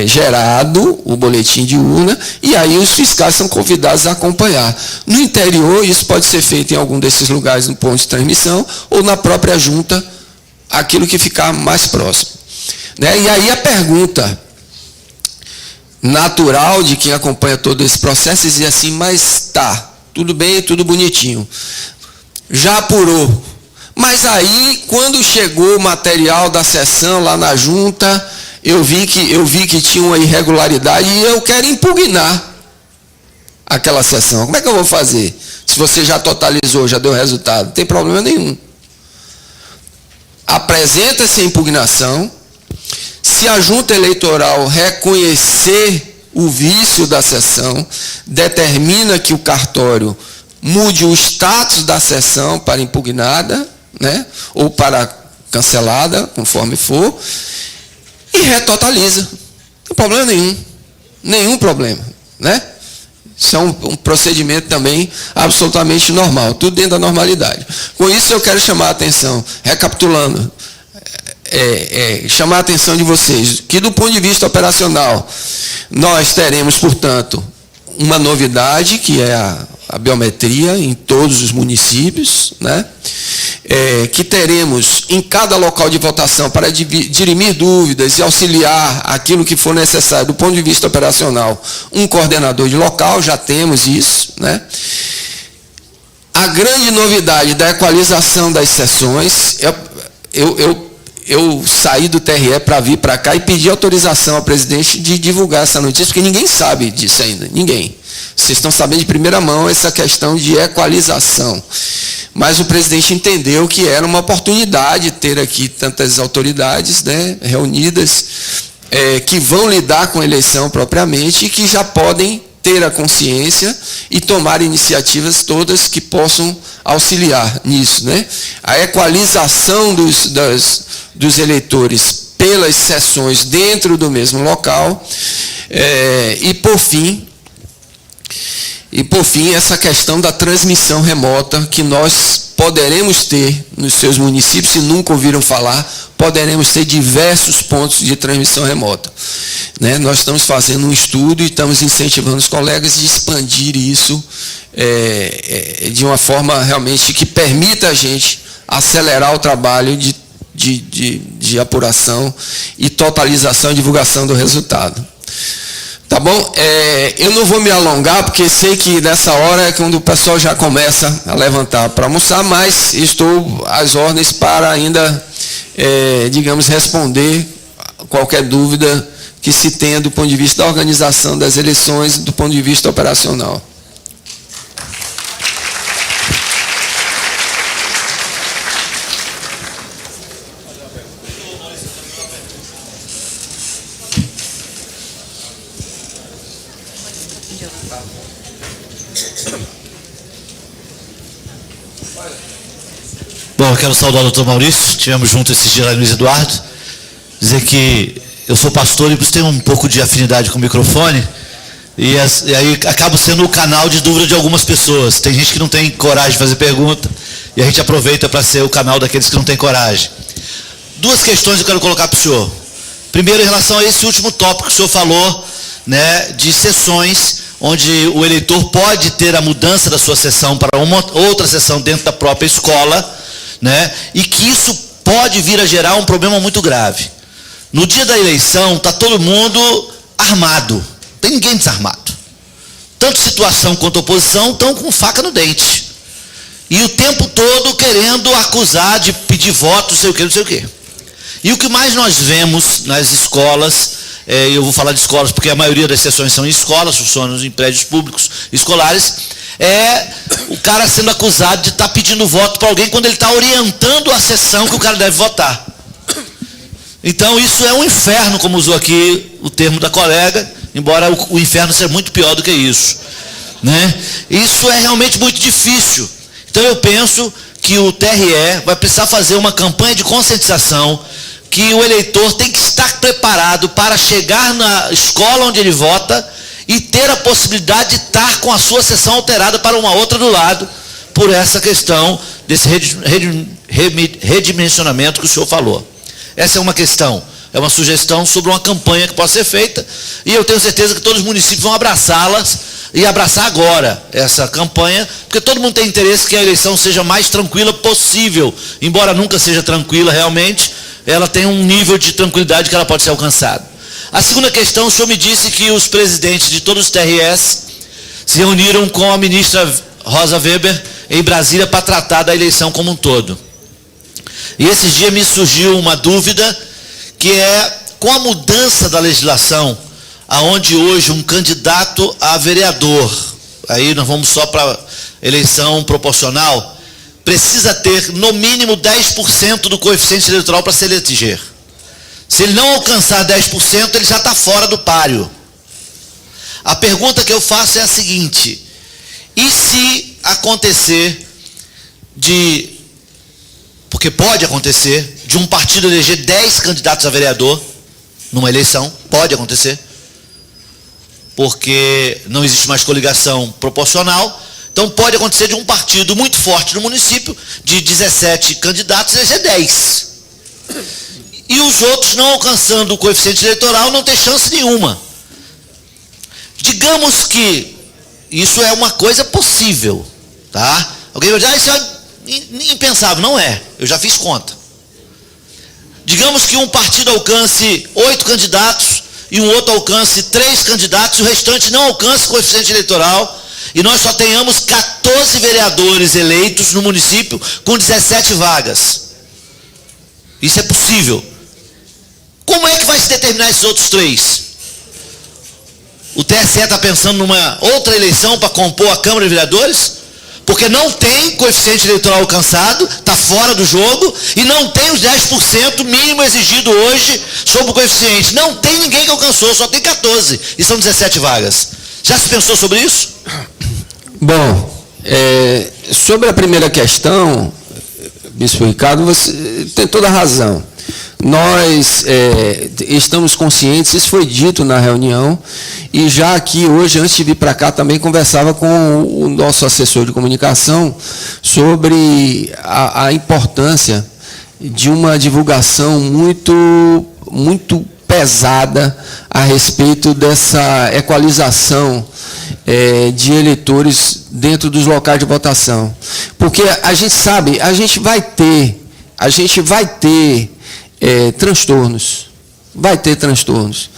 gerado o boletim de urna, e aí os fiscais são convidados a acompanhar. No interior, isso pode ser feito em algum desses lugares no ponto de transmissão, ou na própria junta, aquilo que ficar mais próximo. Né? E aí a pergunta natural de quem acompanha todo esse processo é dizer assim, mas tá, tudo bem, tudo bonitinho. Já apurou. Mas aí, quando chegou o material da sessão lá na junta, eu vi que tinha uma irregularidade e eu quero impugnar aquela sessão. Como é que eu vou fazer? Se você já totalizou, já deu resultado, não tem problema nenhum. Apresenta-se a impugnação. Se a junta eleitoral reconhecer o vício da sessão, determina que o cartório mude o status da sessão para impugnada, né, ou para cancelada, conforme for, e retotaliza. Não tem problema nenhum. Nenhum problema. Né? Isso é um procedimento também absolutamente normal, tudo dentro da normalidade. Com isso eu quero chamar a atenção, recapitulando, chamar a atenção de vocês, que do ponto de vista operacional, nós teremos, portanto, uma novidade, que é a biometria em todos os municípios, né? Que teremos em cada local de votação, para dirimir dúvidas e auxiliar aquilo que for necessário do ponto de vista operacional, um coordenador de local, já temos isso, né? A grande novidade da equalização das sessões, eu saí do TRE para vir para cá e pedi autorização ao presidente de divulgar essa notícia, porque ninguém sabe disso ainda, ninguém. Vocês estão sabendo de primeira mão essa questão de equalização. Mas o presidente entendeu que era uma oportunidade ter aqui tantas autoridades, né, reunidas, que vão lidar com a eleição propriamente e que já podem ter a consciência e tomar iniciativas todas que possam auxiliar nisso. Né? A equalização dos eleitores pelas sessões dentro do mesmo local e, por fim, essa questão da transmissão remota que nós poderemos ter nos seus municípios, se nunca ouviram falar, poderemos ter diversos pontos de transmissão remota. Né? Nós estamos fazendo um estudo e estamos incentivando os colegas a expandir isso de uma forma realmente que permita a gente acelerar o trabalho de apuração e totalização e divulgação do resultado. Tá bom? Eu não vou me alongar, porque sei que nessa hora é quando o pessoal já começa a levantar para almoçar, mas estou às ordens para ainda, digamos, responder qualquer dúvida que se tenha do ponto de vista da organização das eleições, do ponto de vista operacional. Bom, eu quero saudar o doutor Maurício, estivemos juntos esses dias lá, Luiz Eduardo, dizer que eu sou pastor e por isso tenho um pouco de afinidade com o microfone, e aí acabo sendo o canal de dúvida de algumas pessoas. Tem gente que não tem coragem de fazer pergunta, e a gente aproveita para ser o canal daqueles que não têm coragem. Duas questões eu quero colocar para o senhor. Primeiro, em relação a esse último tópico que o senhor falou, né, de sessões onde o eleitor pode ter a mudança da sua sessão para uma outra sessão dentro da própria escola, né, e que isso pode vir a gerar um problema muito grave. No dia da eleição, está todo mundo armado, não tem ninguém desarmado. Tanto situação quanto oposição estão com faca no dente. E o tempo todo querendo acusar de pedir voto, não sei o quê, não sei o quê. E o que mais nós vemos nas escolas, eu vou falar de escolas porque a maioria das sessões são em escolas, funcionam em prédios públicos escolares, é o cara sendo acusado de estar pedindo voto para alguém quando ele está orientando a sessão que o cara deve votar. Então isso é um inferno, como usou aqui o termo da colega, embora o inferno seja muito pior do que isso. Né? Isso é realmente muito difícil. Então eu penso que o TRE vai precisar fazer uma campanha de conscientização que o eleitor tem que estar preparado para chegar na escola onde ele vota e ter a possibilidade de estar com a sua sessão alterada para uma outra do lado, por essa questão desse redimensionamento que o senhor falou. Essa é uma questão, é uma sugestão sobre uma campanha que pode ser feita, e eu tenho certeza que todos os municípios vão abraçá-las, e abraçar agora essa campanha, porque todo mundo tem interesse que a eleição seja mais tranquila possível, embora nunca seja tranquila realmente, ela tem um nível de tranquilidade que ela pode ser alcançada. A segunda questão, o senhor me disse que os presidentes de todos os TRS se reuniram com a ministra Rosa Weber em Brasília para tratar da eleição como um todo. E esses dias me surgiu uma dúvida, que é com a mudança da legislação, aonde hoje um candidato a vereador, aí nós vamos só para eleição proporcional, precisa ter no mínimo 10% do coeficiente eleitoral para se eleger. Se ele não alcançar 10%, ele já está fora do páreo. A pergunta que eu faço é a seguinte: e se acontecer porque pode acontecer, de um partido eleger 10 candidatos a vereador numa eleição, pode acontecer, porque não existe mais coligação proporcional, então pode acontecer de um partido muito forte no município, de 17 candidatos, eleger 10. E os outros, não alcançando o coeficiente eleitoral, não tem chance nenhuma. Digamos que isso é uma coisa possível, tá? Alguém vai dizer, isso é impensável. Não é, eu já fiz conta. Digamos que um partido alcance 8 candidatos e um outro alcance 3 candidatos, e o restante não alcance o coeficiente eleitoral, e nós só tenhamos 14 vereadores eleitos no município com 17 vagas. Isso é possível. Como é que vai se determinar esses outros 3? O TSE está pensando numa outra eleição para compor a Câmara de Vereadores? Porque não tem coeficiente eleitoral alcançado, está fora do jogo, e não tem os 10% mínimo exigido hoje sobre o coeficiente. Não tem ninguém que alcançou, só tem 14, e são 17 vagas. Já se pensou sobre isso? Bom, sobre a primeira questão, Bispo Ricardo, você tem toda a razão. Nós estamos conscientes, isso foi dito na reunião, e já aqui hoje, antes de vir para cá, também conversava com o nosso assessor de comunicação sobre a importância de uma divulgação muito pesada a respeito dessa equalização de eleitores dentro dos locais de votação. Porque a gente sabe, a gente vai ter transtornos. Vai ter transtornos.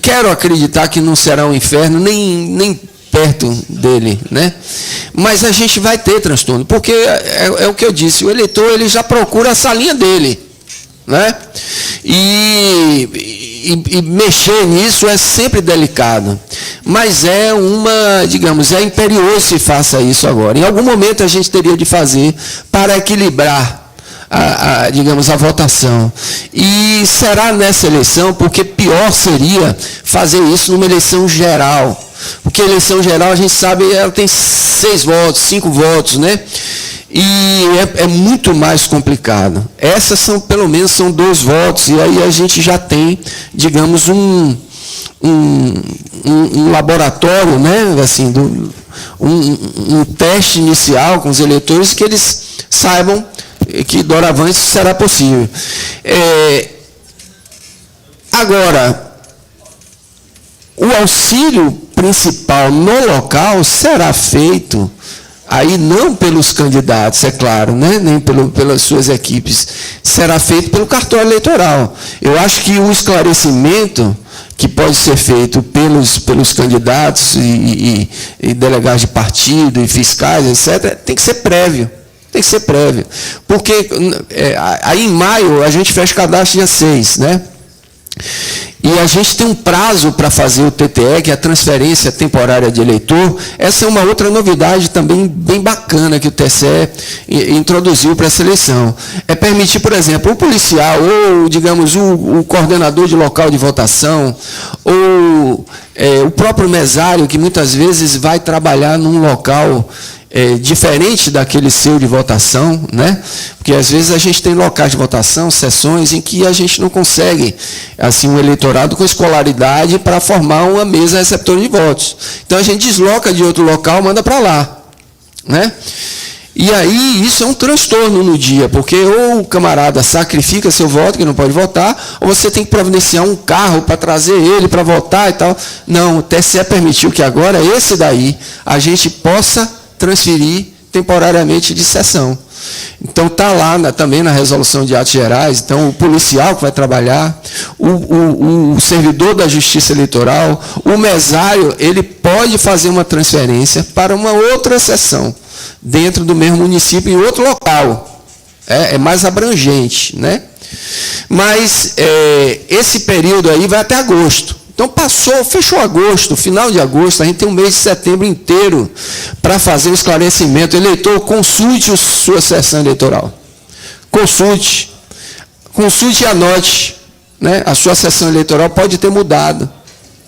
Quero acreditar que não será um inferno, nem perto dele, né? Mas a gente vai ter transtorno, porque é o que eu disse, o eleitor ele já procura a salinha dele, né? E mexer nisso é sempre delicado. Mas é é imperioso se faça isso agora. Em algum momento a gente teria de fazer para equilibrar a votação. E será nessa eleição, porque pior seria fazer isso numa eleição geral. Porque a eleição geral, a gente sabe, ela tem 6 votos, 5 votos, né? E é muito mais complicado. Essas pelo menos, são 2 votos, e aí a gente já tem, digamos, um laboratório, né? Assim, um teste inicial com os eleitores, que eles saibam que doravante isso será possível. Agora, o auxílio principal no local será feito, aí não pelos candidatos, é claro, né? Nem pelas suas equipes, será feito pelo cartório eleitoral. Eu acho que o esclarecimento que pode ser feito pelos candidatos e delegados de partido, e fiscais, etc., tem que ser prévio. Tem que ser prévio. Porque aí em maio a gente fecha o cadastro dia 6, né? E a gente tem um prazo para fazer o TTE, que é a transferência temporária de eleitor. Essa é uma outra novidade também bem bacana que o TSE introduziu para essa eleição. É permitir, por exemplo, o policial, ou, digamos, o coordenador de local de votação, ou o próprio mesário, que muitas vezes vai trabalhar num local diferente daquele seu de votação, né? Porque às vezes a gente tem locais de votação, sessões em que a gente não consegue assim um eleitorado com escolaridade para formar uma mesa receptora de votos. Então a gente desloca de outro local, manda para lá, né? E aí isso é um transtorno no dia, porque ou o camarada sacrifica seu voto, que não pode votar, ou você tem que providenciar um carro para trazer ele para votar e tal. Não, o TSE permitiu que agora esse daí a gente possa transferir temporariamente de sessão. Então está lá também na resolução de atos gerais, então o policial que vai trabalhar, o servidor da justiça eleitoral, o mesário, ele pode fazer uma transferência para uma outra sessão, dentro do mesmo município, em outro local. É mais abrangente, né? Mas esse período aí vai até agosto. Então fechou agosto, final de agosto, a gente tem um mês de setembro inteiro para fazer o esclarecimento. Eleitor, consulte sua sessão eleitoral. Consulte e anote, né? A sua sessão eleitoral pode ter mudado,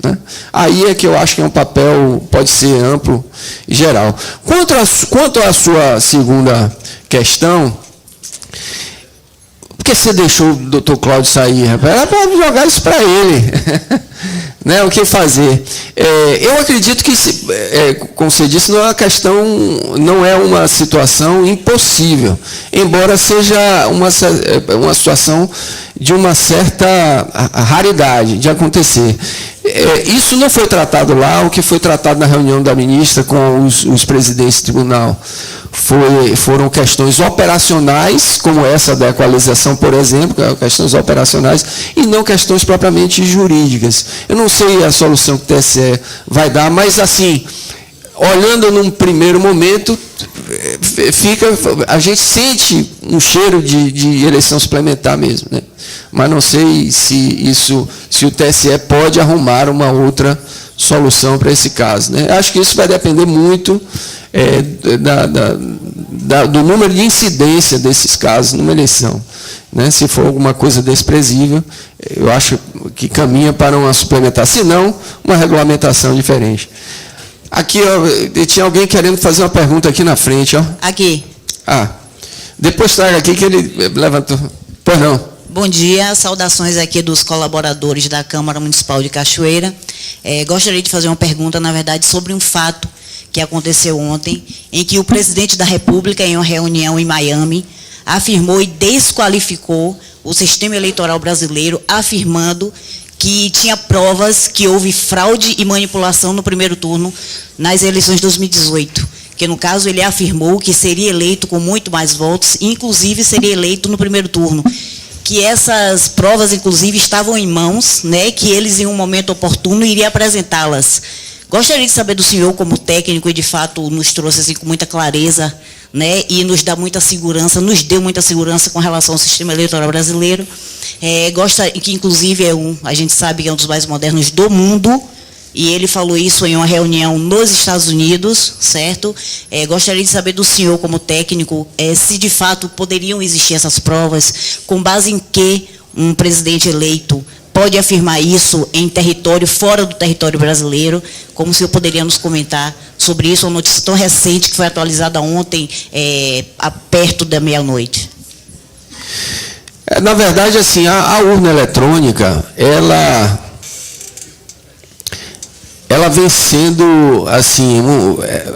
né? Aí é que eu acho que é um papel, pode ser amplo e geral. Quanto à sua segunda questão, por que você deixou o doutor Cláudio sair, rapaz? Era para jogar isso para ele. Né, o que fazer? Eu acredito que, como você disse, não é uma situação impossível, embora seja uma situação de uma certa raridade de acontecer. Isso não foi tratado lá, o que foi tratado na reunião da ministra com os presidentes do tribunal foram questões operacionais, como essa da equalização, por exemplo, questões operacionais, e não questões propriamente jurídicas. Eu não sei a solução que o TSE vai dar, mas, assim, olhando num primeiro momento, a gente sente um cheiro de eleição suplementar mesmo, né? Mas não sei se o TSE pode arrumar uma outra solução para esse caso, né? Acho que isso vai depender muito do número de incidência desses casos numa eleição, né? Se for alguma coisa desprezível, eu acho que caminha para uma suplementar, se não, uma regulamentação diferente. Aqui, ó, tinha alguém querendo fazer uma pergunta aqui na frente, ó. Aqui. Depois traga aqui que ele levantou. Pois não. Bom dia, saudações aqui dos colaboradores da Câmara Municipal de Cachoeira. Gostaria de fazer uma pergunta, na verdade, sobre um fato que aconteceu ontem, em que o presidente da República, em uma reunião em Miami, afirmou e desqualificou o sistema eleitoral brasileiro, afirmando que tinha provas que houve fraude e manipulação no primeiro turno nas eleições de 2018. Que, no caso, ele afirmou que seria eleito com muito mais votos, inclusive seria eleito no primeiro turno. Que essas provas, inclusive, estavam em mãos, né, que eles, em um momento oportuno, iriam apresentá-las. Gostaria de saber do senhor, como técnico, e de fato nos trouxe assim, com muita clareza, né, e nos dá muita segurança, nos deu muita segurança com relação ao sistema eleitoral brasileiro, que inclusive a gente sabe que é um dos mais modernos do mundo, e ele falou isso em uma reunião nos Estados Unidos, certo? Gostaria de saber do senhor, como técnico, se de fato poderiam existir essas provas, com base em que um presidente eleito pode afirmar isso em território, fora do território brasileiro, como o senhor poderia nos comentar sobre isso, uma notícia tão recente que foi atualizada ontem, perto da meia-noite. Na verdade, assim, a urna eletrônica, ela vem sendo, assim,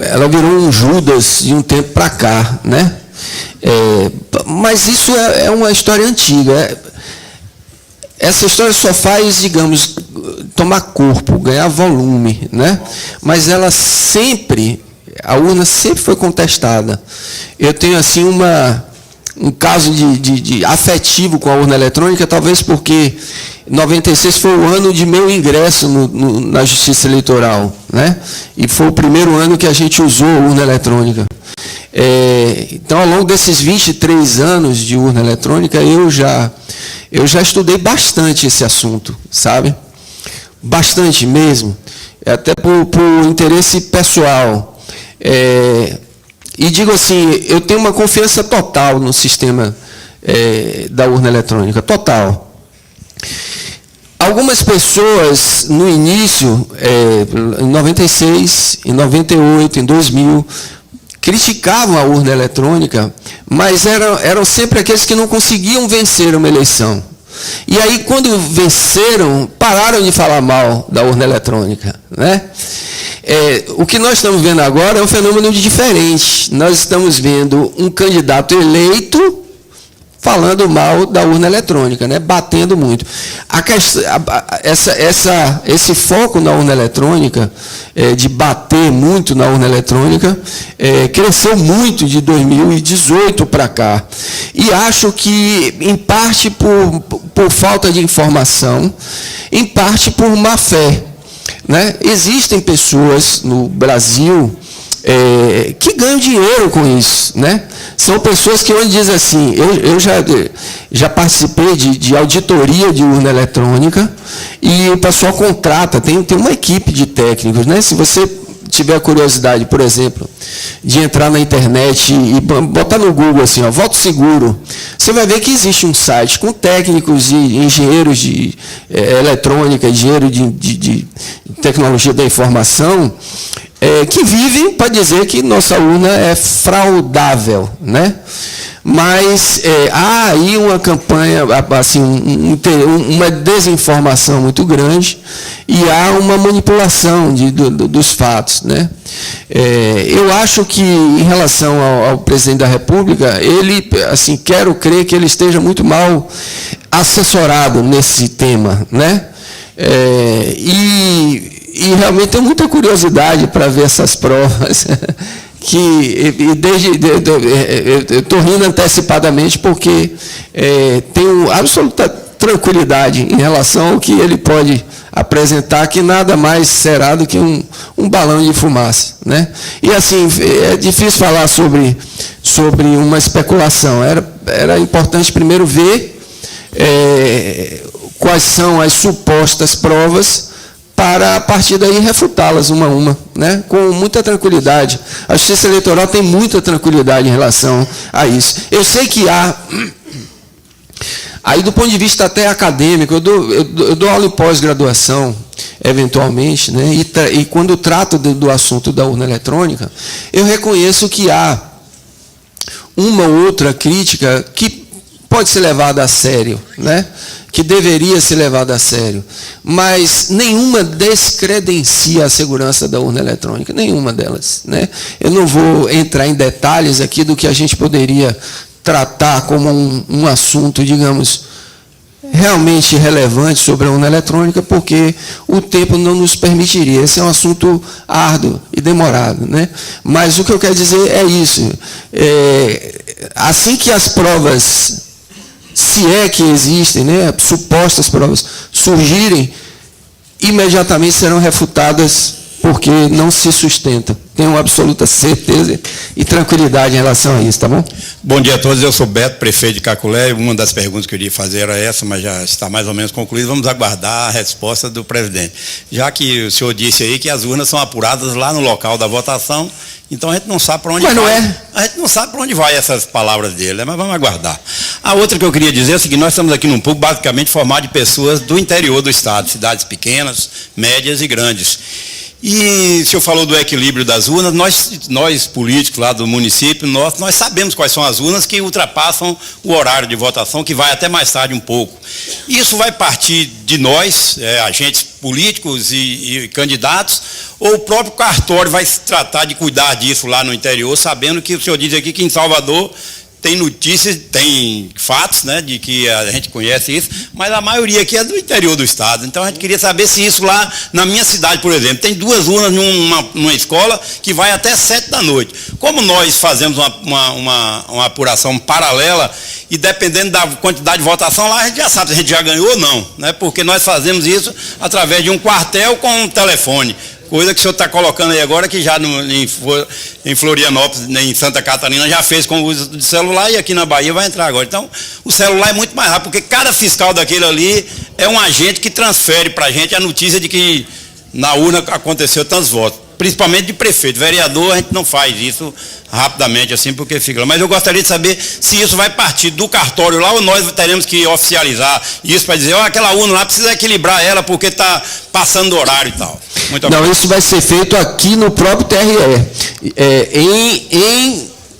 ela virou um Judas de um tempo para cá, né? Mas isso é uma história antiga. Essa história só faz, digamos, tomar corpo, ganhar volume, né? Mas ela sempre, a urna sempre foi contestada. Eu tenho, assim, um caso de afetivo com a urna eletrônica, talvez porque 96 foi o ano de meu ingresso na Justiça Eleitoral, né? E foi o primeiro ano que a gente usou a urna eletrônica. Então, ao longo desses 23 anos de urna eletrônica, eu já estudei bastante esse assunto, sabe? Bastante mesmo, até por interesse pessoal. E digo assim, eu tenho uma confiança total no sistema da urna eletrônica, total. Algumas pessoas, no início, em 96, em 98, em 2000, criticavam a urna eletrônica, mas eram sempre aqueles que não conseguiam vencer uma eleição. E aí, quando venceram, pararam de falar mal da urna eletrônica, né? O que nós estamos vendo agora é um fenômeno diferente. Nós estamos vendo um candidato eleito falando mal da urna eletrônica, né? Batendo muito. Esse foco na urna eletrônica, de bater muito na urna eletrônica, cresceu muito de 2018 para cá. E acho que, em parte, por falta de informação, em parte por má fé, né? Existem pessoas no Brasil que ganham dinheiro com isso, né? São pessoas que onde diz assim, eu já participei de auditoria de urna eletrônica e o pessoal contrata, tem uma equipe de técnicos, né? Se você tiver curiosidade, por exemplo, de entrar na internet e botar no Google assim, ó, voto seguro, você vai ver que existe um site com técnicos e engenheiros de eletrônica, engenheiro de tecnologia da informação, que vivem para dizer que nossa urna é fraudável, né? Mas há aí uma campanha, assim, uma desinformação muito grande e há uma manipulação dos fatos, né? Eu acho que, em relação ao presidente da República, ele, assim, quero crer que ele esteja muito mal assessorado nesse tema, né? E realmente tenho muita curiosidade para ver essas provas, eu estou rindo antecipadamente porque tenho absoluta tranquilidade em relação ao que ele pode apresentar, que nada mais será do que um balão de fumaça, né? E assim, é difícil falar sobre uma especulação. Era importante primeiro ver quais são as supostas provas, para, a partir daí, refutá-las uma a uma, né? Com muita tranquilidade. A Justiça Eleitoral tem muita tranquilidade em relação a isso. Eu sei que há, aí do ponto de vista até acadêmico, eu dou aula em pós-graduação, eventualmente, né? E quando trato do assunto da urna eletrônica, eu reconheço que há uma ou outra crítica que pode ser levada a sério, né? Que deveria ser levada a sério, mas nenhuma descredencia a segurança da urna eletrônica, nenhuma delas, né? Eu não vou entrar em detalhes aqui do que a gente poderia tratar como um assunto, digamos, realmente relevante sobre a urna eletrônica, porque o tempo não nos permitiria. Esse é um assunto árduo e demorado, né? Mas o que eu quero dizer é isso. Assim que as provas, se é que existem, né, supostas provas surgirem, imediatamente serão refutadas porque não se sustentam. Tenho absoluta certeza e tranquilidade em relação a isso, tá bom? Bom dia a todos, eu sou Beto, prefeito de Caculé. Uma das perguntas que eu iria fazer era essa, mas já está mais ou menos concluída. Vamos aguardar a resposta do presidente. Já que o senhor disse aí que as urnas são apuradas lá no local da votação, então a gente não sabe para onde vai. Não é? A gente não sabe para onde vai essas palavras dele, né? Mas vamos aguardar. A outra que eu queria dizer é o seguinte: nós estamos aqui num público basicamente formado de pessoas do interior do estado, cidades pequenas, médias e grandes. E o senhor falou do equilíbrio das urnas, nós políticos lá do município, nós sabemos quais são as urnas que ultrapassam o horário de votação, que vai até mais tarde um pouco. Isso vai partir de nós, agentes políticos e candidatos, ou o próprio cartório vai se tratar de cuidar disso lá no interior, sabendo que o senhor diz aqui que em Salvador tem notícias, tem fatos, né, de que a gente conhece isso, mas a maioria aqui é do interior do estado. Então a gente queria saber se isso lá na minha cidade, por exemplo, tem 2 urnas numa escola que vai até 7 da noite. Como nós fazemos uma apuração paralela e dependendo da quantidade de votação lá, a gente já sabe se a gente já ganhou ou não, né, porque nós fazemos isso através de um quartel com um telefone. Coisa que o senhor está colocando aí agora, que já em Florianópolis, em Santa Catarina, já fez com o uso de celular e aqui na Bahia vai entrar agora. Então, o celular é muito mais rápido, porque cada fiscal daquele ali é um agente que transfere para a gente a notícia de que na urna aconteceu tantos votos. Principalmente de prefeito. Vereador, a gente não faz isso rapidamente assim, porque fica lá. Mas eu gostaria de saber se isso vai partir do cartório lá ou nós teremos que oficializar isso para dizer, aquela urna lá precisa equilibrar ela porque está passando do horário e tal. Muito obrigado. Não, isso vai ser feito aqui no próprio TRE.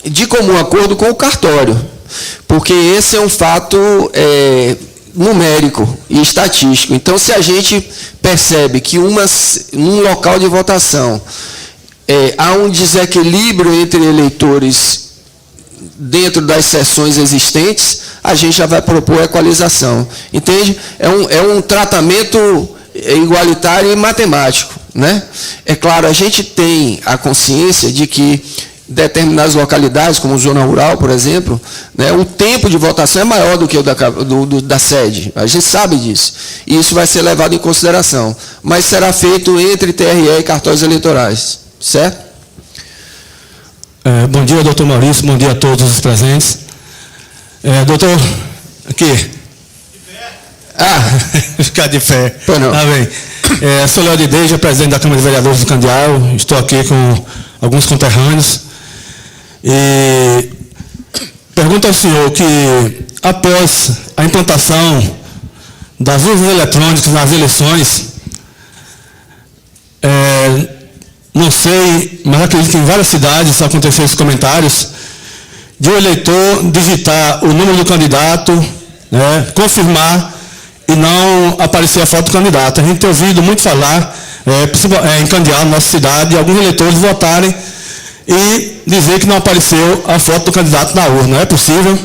de comum acordo com o cartório, porque esse é um fato numérico e estatístico. Então, se a gente percebe que num local de votação há um desequilíbrio entre eleitores dentro das sessões existentes, a gente já vai propor equalização. Entende? É um tratamento igualitário e matemático, né? É claro, a gente tem a consciência de que determinadas localidades, como zona rural, por exemplo, né, o tempo de votação é maior do que o da sede. A gente sabe disso. E isso vai ser levado em consideração. Mas será feito entre TRE e cartórios eleitorais. Certo? Bom dia, doutor Maurício. Bom dia a todos os presentes. Doutor, aqui. Ficar de pé. Tá bem. Sou Léo de Deja, presidente da Câmara de Vereadores do Candeal. Estou aqui com alguns conterrâneos. E pergunto ao senhor que, após a implantação das urnas eletrônicas nas eleições, não sei, mas acredito que em várias cidades aconteceram esses comentários, de o eleitor digitar o número do candidato, né, confirmar e não aparecer a foto do candidato. A gente tem ouvido muito falar, em Candeal, na nossa cidade, alguns eleitores votarem e dizer que não apareceu a foto do candidato na urna. É possível?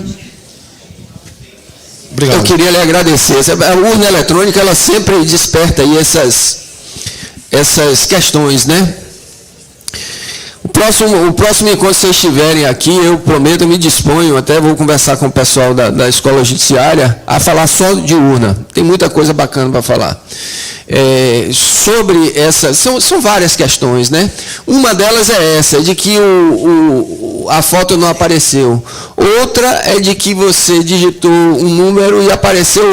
Obrigado. Eu queria lhe agradecer. A urna eletrônica, ela sempre desperta aí essas questões, né? O próximo encontro, se vocês estiverem aqui, eu prometo, eu me disponho, até vou conversar com o pessoal da Escola Judiciária, a falar só de urna. Tem muita coisa bacana para falar. Sobre essa, são várias questões, né? Uma delas é essa, de que a foto não apareceu. Outra é de que você digitou um número e apareceu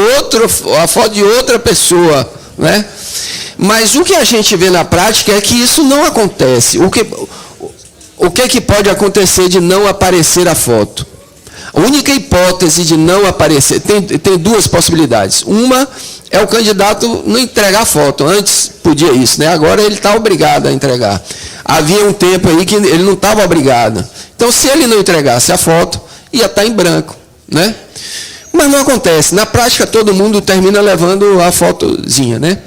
a foto de outra pessoa, né? Mas o que a gente vê na prática é que isso não acontece. O que pode acontecer de não aparecer a foto? A única hipótese de não aparecer, tem duas possibilidades. Uma é o candidato não entregar a foto. Antes podia isso, né? Agora ele está obrigado a entregar. Havia um tempo aí que ele não estava obrigado. Então, se ele não entregasse a foto, ia estar em branco, né? Mas não acontece. Na prática, todo mundo termina levando a fotozinha, né?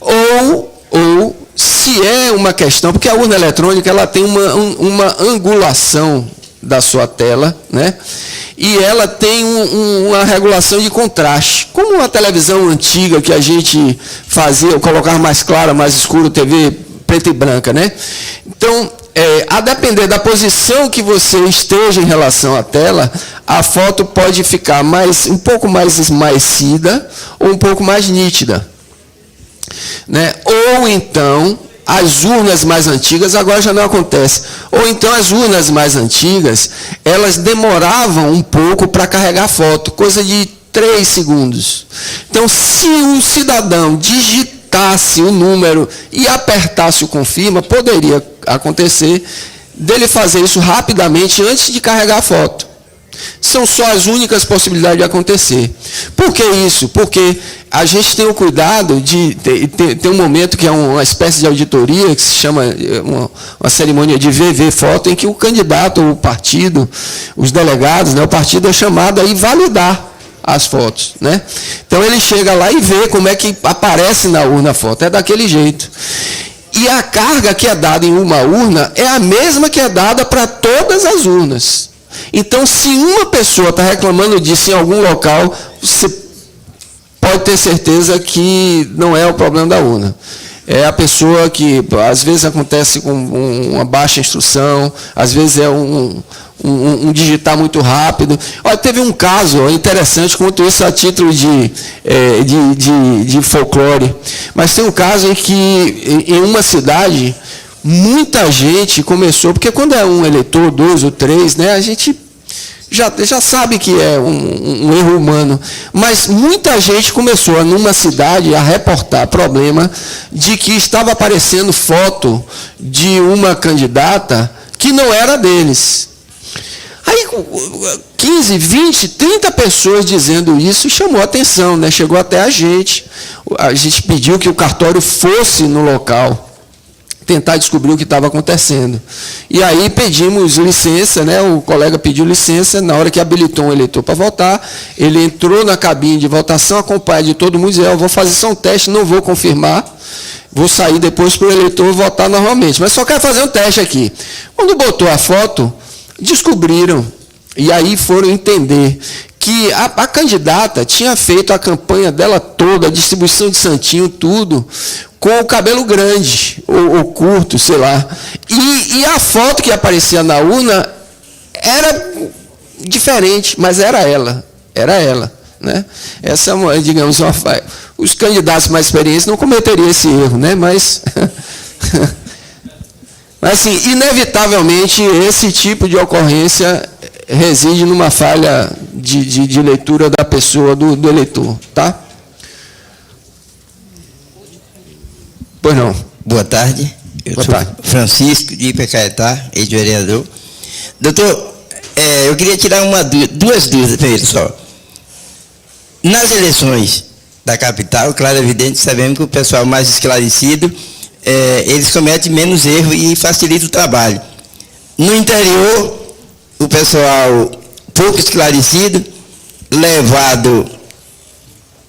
Ou se é uma questão, porque a urna eletrônica ela tem uma angulação da sua tela, né? E ela tem uma regulação de contraste. Como uma televisão antiga que a gente fazia, colocar mais clara, mais escuro, TV preta e branca, né? Então, a depender da posição que você esteja em relação à tela, a foto pode ficar um pouco mais esmaecida ou um pouco mais nítida, né? Ou então, as urnas mais antigas, agora já não acontece. Ou então as urnas mais antigas, elas demoravam um pouco para carregar a foto, coisa de 3 segundos. Então, se um cidadão digitasse o número e apertasse o confirma, poderia acontecer dele fazer isso rapidamente antes de carregar a foto. São só as únicas possibilidades de acontecer. Por que isso? Porque a gente tem o cuidado de ter um momento que é uma espécie de auditoria, que se chama uma cerimônia de VV foto, em que o candidato, o partido, os delegados, né, o partido é chamado a ir validar as fotos, né? Então ele chega lá e vê como é que aparece na urna a foto. É daquele jeito. E a carga que é dada em uma urna é a mesma que é dada para todas as urnas. Então, se uma pessoa está reclamando disso em algum local, você pode ter certeza que não é o problema da urna. É a pessoa que, às vezes, acontece com uma baixa instrução, às vezes é um digitar muito rápido. Olha, teve um caso interessante, conto isso a título de folclore, mas tem um caso em que, em uma cidade, muita gente começou, porque quando é um eleitor, 2 ou 3, né, a gente já sabe que é um erro humano, mas muita gente começou, numa cidade, a reportar problema de que estava aparecendo foto de uma candidata que não era deles. Aí, 15, 20, 30 pessoas dizendo isso, chamou a atenção, né? Chegou até a gente pediu que o cartório fosse no local. tentar descobrir o que estava acontecendo. E aí pedimos licença, né? O colega pediu licença, na hora que habilitou um eleitor para votar, ele entrou na cabine de votação, acompanhado de todo mundo, e disse, eu vou fazer só um teste, não vou confirmar, vou sair depois para o eleitor votar normalmente, mas só quero fazer um teste aqui. Quando botou a foto, descobriram, e aí foram entender que a candidata tinha feito a campanha dela toda, a distribuição de santinho, tudo, com o cabelo grande, ou curto, sei lá. E a foto que aparecia na urna era diferente, mas era ela. Né? Essa, digamos, os candidatos mais experientes não cometeriam esse erro, né? Mas assim, inevitavelmente, esse tipo de ocorrência reside numa falha de leitura da pessoa, do eleitor. Tá? Pois não. Boa tarde. Boa tarde. Francisco, de Ipecaetá, ex-vereador. Doutor, eu queria tirar duas dúvidas primeiro só. Nas eleições da capital, claro, evidente, sabemos que o pessoal mais esclarecido, eles cometem menos erro e facilita o trabalho. No interior, o pessoal pouco esclarecido, levado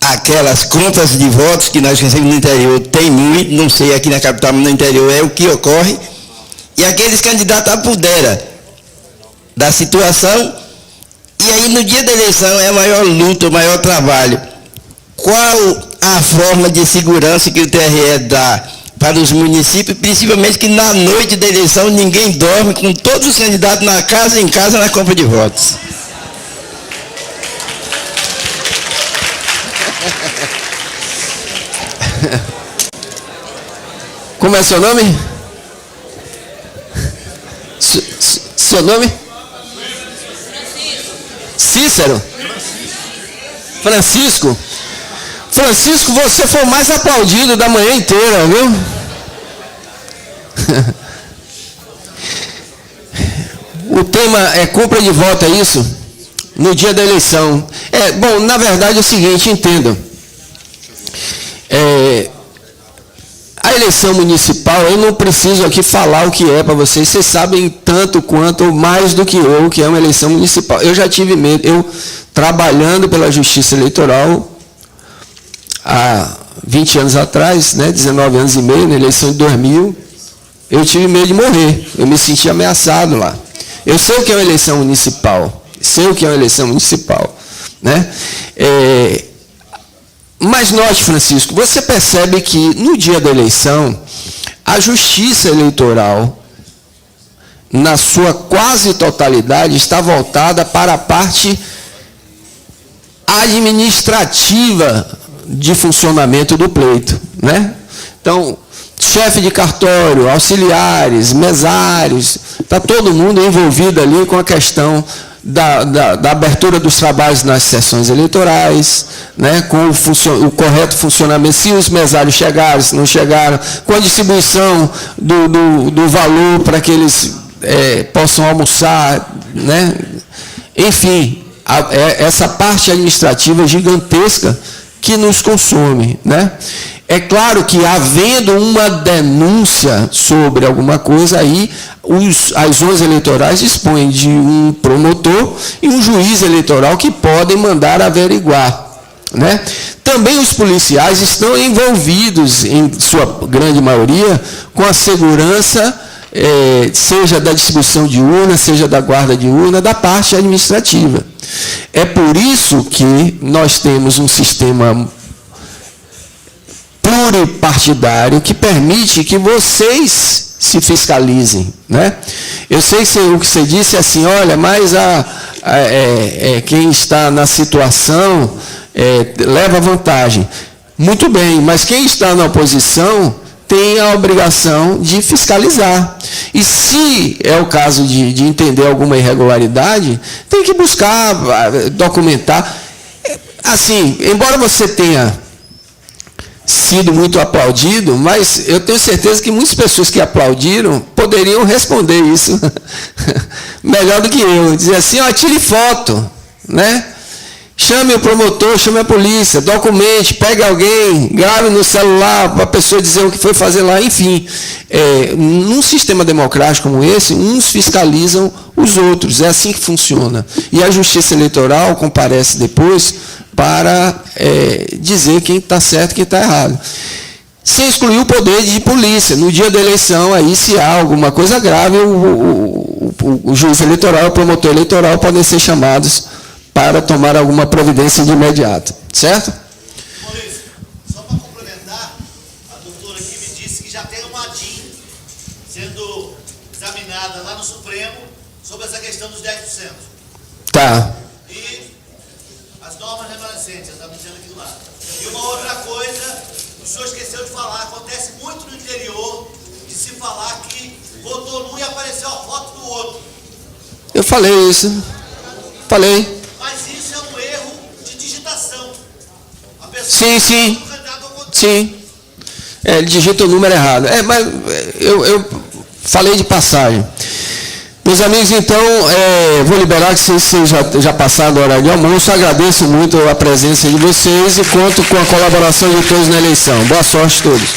àquelas contas de votos que nós recebemos no interior, tem muito, não sei aqui na capital, mas no interior é o que ocorre, e aqueles candidatos apoderam da situação, e aí no dia da eleição é a maior luta, o maior trabalho. Qual a forma de segurança que o TRE dá para os municípios, principalmente que na noite da eleição ninguém dorme, com todos os candidatos em casa, na compra de votos? Como é seu nome? Seu nome? Cícero? Francisco? Francisco, você foi o mais aplaudido da manhã inteira, viu? O tema é compra de voto, é isso? No dia da eleição. Bom, na verdade é o seguinte, entendam. A eleição municipal, eu não preciso aqui falar o que é para vocês. Vocês sabem tanto quanto ou mais do que eu o que é uma eleição municipal. Eu já tive medo. Eu, trabalhando pela Justiça Eleitoral, há 20 anos atrás, né, 19 anos e meio, na eleição de 2000, eu tive medo de morrer. Eu me senti ameaçado lá. Eu sei o que é uma eleição municipal. Né? Mas note, Francisco, você percebe que no dia da eleição, a Justiça Eleitoral, na sua quase totalidade, está voltada para a parte administrativa de funcionamento do pleito, né? Então, chefe de cartório, auxiliares, mesários, está todo mundo envolvido ali com a questão da abertura dos trabalhos nas sessões eleitorais, né, com o correto funcionamento, se os mesários chegaram, se não chegaram, com a distribuição do valor para que eles possam almoçar, né? Enfim, essa parte administrativa gigantesca que nos consome, né? É claro que, havendo uma denúncia sobre alguma coisa, aí as zonas eleitorais dispõem de um promotor e um juiz eleitoral que podem mandar averiguar, né? Também os policiais estão envolvidos, em sua grande maioria, com a segurança, seja da distribuição de urna, seja da guarda de urna, da parte administrativa. É por isso que nós temos um sistema pluripartidário que permite que vocês se fiscalizem, né? Eu sei que o que você disse é assim, olha, mas quem está na situação leva vantagem. Muito bem, mas quem está na oposição tem a obrigação de fiscalizar. E se é o caso de entender alguma irregularidade, tem que buscar, documentar. Assim, embora você tenha sido muito aplaudido, mas eu tenho certeza que muitas pessoas que aplaudiram poderiam responder isso melhor do que eu. Dizer assim, ó, tire foto, né? Chame o promotor, chame a polícia, documente, pegue alguém, grave no celular para a pessoa dizer o que foi fazer lá, enfim. Num sistema democrático como esse, uns fiscalizam os outros, é assim que funciona. E a Justiça Eleitoral comparece depois para dizer quem está certo e quem está errado. Sem excluir o poder de polícia. No dia da eleição, aí se há alguma coisa grave, o juiz eleitoral, o promotor eleitoral podem ser chamados para tomar alguma providência de imediato. Certo? Maurício, só para complementar, a doutora aqui me disse que já tem uma ADIM sendo examinada lá no Supremo sobre essa questão dos 10%. Tá. E as normas remanescentes, está me dizendo aqui do lado. E uma outra coisa, o senhor esqueceu de falar, acontece muito no interior de se falar que votou num e apareceu a foto do outro. Eu falei isso. Falei. Mas isso é um erro de digitação. A pessoa Sim. do candidato ao contrário. Sim. Ele digita o número errado. Mas eu falei de passagem. Meus amigos, então, vou liberar que vocês já passaram a hora de almoço. Agradeço muito a presença de vocês e conto com a colaboração de todos na eleição. Boa sorte a todos.